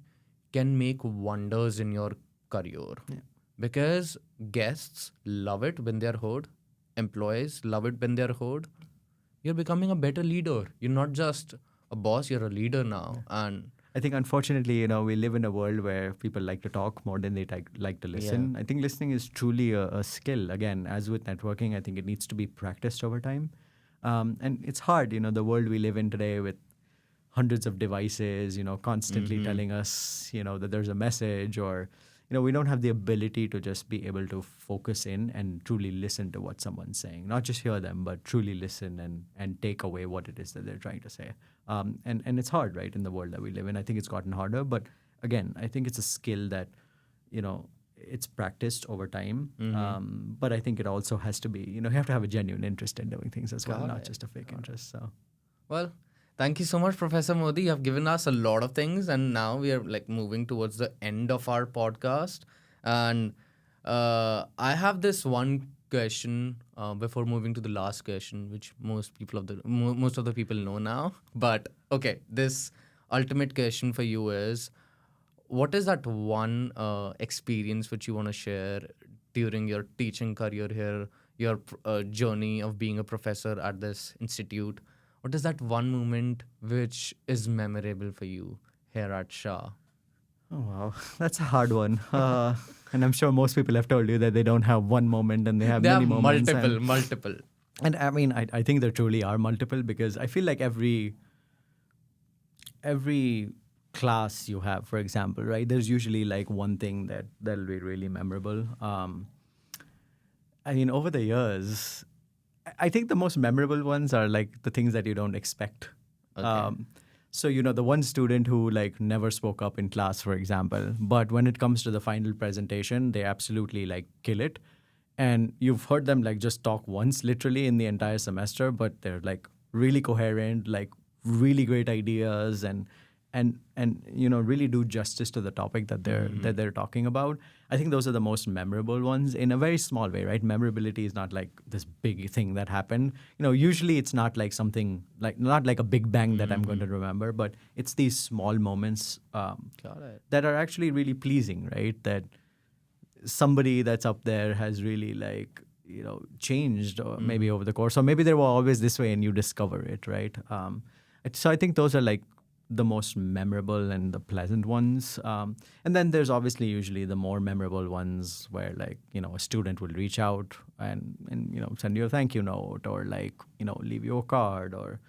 can make wonders in your career. Because guests love it when they're heard, employees love it when they're heard. You're becoming a better leader. You're not just a boss, you're a leader now. And I think, unfortunately, we live in a world where people like to talk more than they like to listen. I think listening is truly a skill. Again, as with networking, I think it needs to be practiced over time. And it's hard, the world we live in today with hundreds of devices, constantly telling us, that there's a message, or, we don't have the ability to just be able to focus in and truly listen to what someone's saying. Not just hear them, but truly listen and take away what it is that they're trying to say. And it's hard, right, in the world that we live in. I think it's gotten harder. But again, I think it's a skill that, it's practiced over time. But I think it also has to be, you have to have a genuine interest in doing things as well, not just a fake interest. So, well, thank you so much, Professor Mody. You have given us a lot of things, and now we are like moving towards the end of our podcast. And I have this one question before moving to the last question, which most of the people know now. But okay, this ultimate question for you is: what is that one experience which you want to share during your teaching career here, your journey of being a professor at this institute? What is that one moment which is memorable for you here at SHA? oh wow, that's a hard one. And I'm sure most people have told you that they don't have one moment and they have There are many moments. multiple. And I mean, I think there truly are multiple, because I feel like every class you have, for example, right, there's usually like one thing that'll be really memorable. I mean, over the years, I think the most memorable ones are like the things that you don't expect. Okay. So, the one student who like never spoke up in class, for example, but when it comes to the final presentation, they absolutely like kill it. And you've heard them like just talk once literally in the entire semester, but they're like really coherent, like really great ideas, and really do justice to the topic that they're talking about. I think those are the most memorable ones in a very small way, right? Memorability is not like this big thing that happened. Usually it's not like something like, not like a big bang that I'm going to remember, but it's these small moments that are actually really pleasing, right? That somebody that's up there has really like, changed, or maybe over the course, or maybe they were always this way and you discover it, right? So I think those are like the most memorable and the pleasant ones. And then there's obviously usually the more memorable ones where like, a student will reach out and send you a thank you note or like, leave you a card or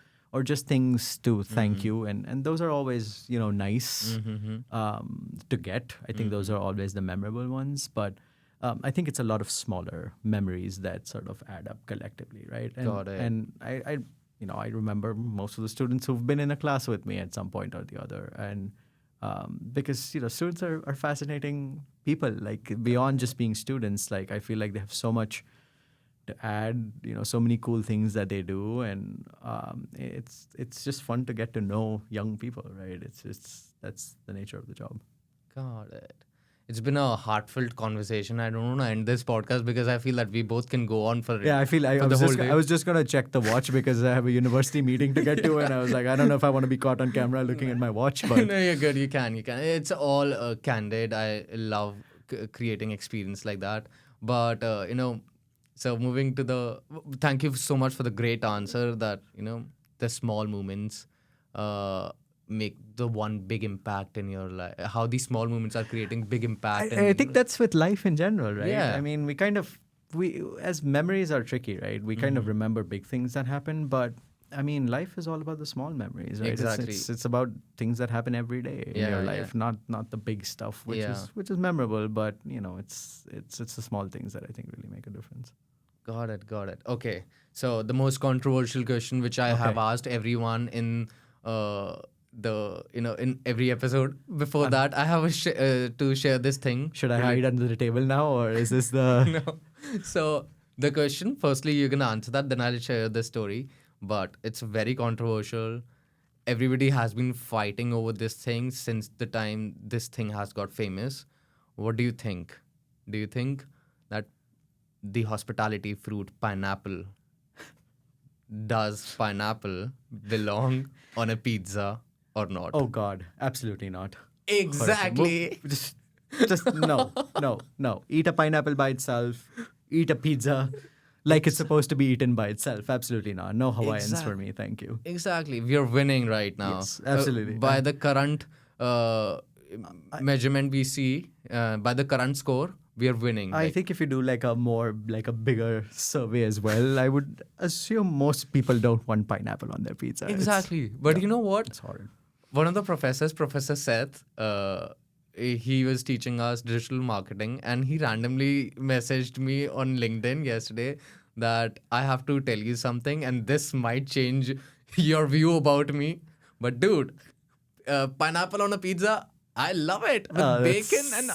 just things to thank you. And those are always, nice to get. I think those are always the memorable ones. But I think it's a lot of smaller memories that sort of add up collectively, right? Got it. And I remember most of the students who've been in a class with me at some point or the other. And because, students are fascinating people, like beyond just being students, like I feel like they have so much to add, so many cool things that they do. And it's just fun to get to know young people, right? That's the nature of the job. Got it. It's been a heartfelt conversation. I don't want to end this podcast because I feel that we both can go on for Yeah, I feel I for was the whole just day. I was just gonna check the watch because I have a university meeting to get to, and I was like, I don't know if I want to be caught on camera looking at my watch, but No, you're good. You can. It's all candid. I love creating experience like that. But so moving to thank you so much for the great answer. That the small moments make the one big impact in your life. How these small moments are creating big impact. I think that's with life in general, right? Yeah. I mean, we as memories are tricky, right? We kind of remember big things that happen, but I mean, life is all about the small memories, right? Exactly. It's about things that happen every day in your life, not the big stuff, which is memorable, but it's the small things that I think really make a difference. Got it. Okay. So the most controversial question which I have asked everyone in in every episode before that, I have to share this thing. Should I hide under the table now, or is this the No. So the question, firstly, you're gonna answer that, then I'll share the story. But it's very controversial. Everybody has been fighting over this thing since the time this thing has got famous. What do you think? Do you think that the hospitality fruit pineapple, does pineapple belong on a pizza or not? Oh God, absolutely not. Exactly. Just no. Eat a pineapple by itself. Eat a pizza like it's supposed to be eaten by itself. Absolutely not. No Hawaiians for me. Thank you. Exactly. We are winning right now. Yes, absolutely. By the current measurement we see, by the current score, we are winning. I think if you do like a bigger survey as well, I would assume most people don't want pineapple on their pizza. Exactly. But you know what? It's horrid. One of the professors, Professor Seth, he was teaching us digital marketing, and he randomly messaged me on LinkedIn yesterday that I have to tell you something, and this might change your view about me. But dude, pineapple on a pizza, I love it with bacon, and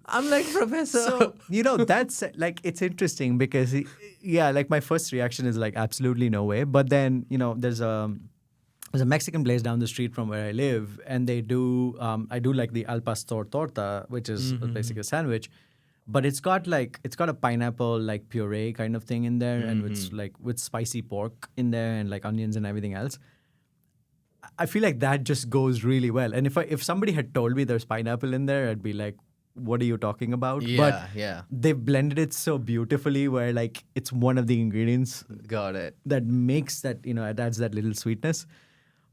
I'm like, Professor. So, that's like, it's interesting because, like my first reaction is like, absolutely no way. But then, there's a Mexican place down the street from where I live, and they do, I do like the al pastor torta, which is basically a sandwich, but it's got a pineapple like puree kind of thing in there, and with spicy pork in there and like onions and everything else. I feel like that just goes really well. And if somebody had told me there's pineapple in there, I'd be like, what are you talking about? Yeah. They've blended it so beautifully where like it's one of the ingredients Got it. that makes that, it adds that little sweetness.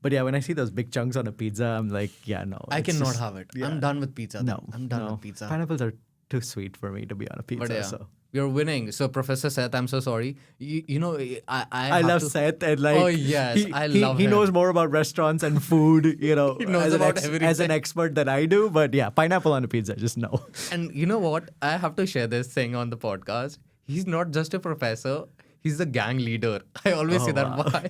But yeah, when I see those big chunks on a pizza, I'm like, yeah, no. I it's cannot just- have it. yeah. I'm done with pizza. No, I'm done no. with pizza. Pineapples are too sweet for me to be on a pizza. But yeah, So you're winning. So Professor Seth, I'm so sorry. I I have love to- Seth, and like, Oh, yes, I love he him. knows more about restaurants and food, He knows as, about as an everything. expert than I do. But yeah, pineapple on a pizza, just no. And you know what? I have to share this thing on the podcast. He's not just a professor. He's the gang leader. I always say that. wow. Why?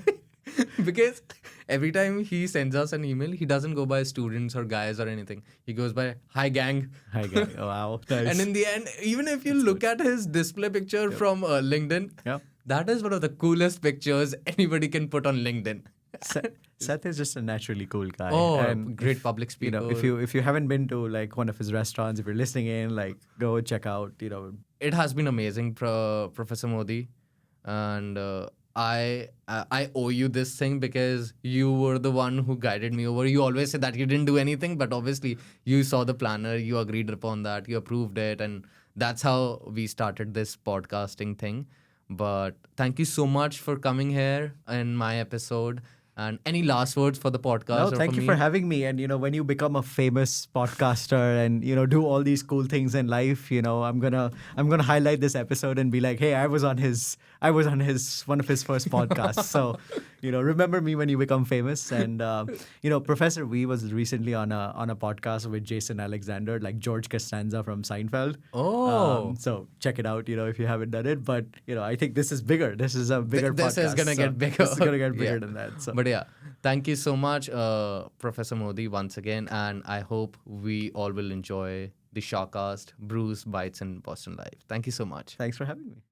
Because every time he sends us an email, he doesn't go by students or guys or anything. He goes by, hi gang. Hi, guy. Oh, wow. Nice. And in the end, even if you look at his display picture from LinkedIn, Yep. that is one of the coolest pictures anybody can put on LinkedIn. Seth is just a naturally cool guy. Oh, and great public speaker. if you haven't been to like one of his restaurants, if you're listening in, like go check out, It has been amazing, Professor Mody, and I owe you this thing because you were the one who guided me over. You always say that you didn't do anything, but obviously you saw the planner, you agreed upon that, you approved it, and that's how we started this podcasting thing. But thank you so much for coming here in my episode. And any last words for the podcast? No, or thank you me? for having me. And when you become a famous podcaster and do all these cool things in life, I'm gonna highlight this episode and be like, hey, I was on his one of his first podcasts. So, remember me when you become famous. And Professor V was recently on a podcast with Jason Alexander, like George Costanza from Seinfeld. Oh. So check it out, if you haven't done it. But I think this is bigger. This is a bigger This podcast. is gonna get bigger. This is gonna get bigger Yeah. than that. So. But yeah, thank you so much, Professor Mody, once again. And I hope we all will enjoy the SHAcast, Brews, Bites, and Boston Live. Thank you so much. Thanks for having me.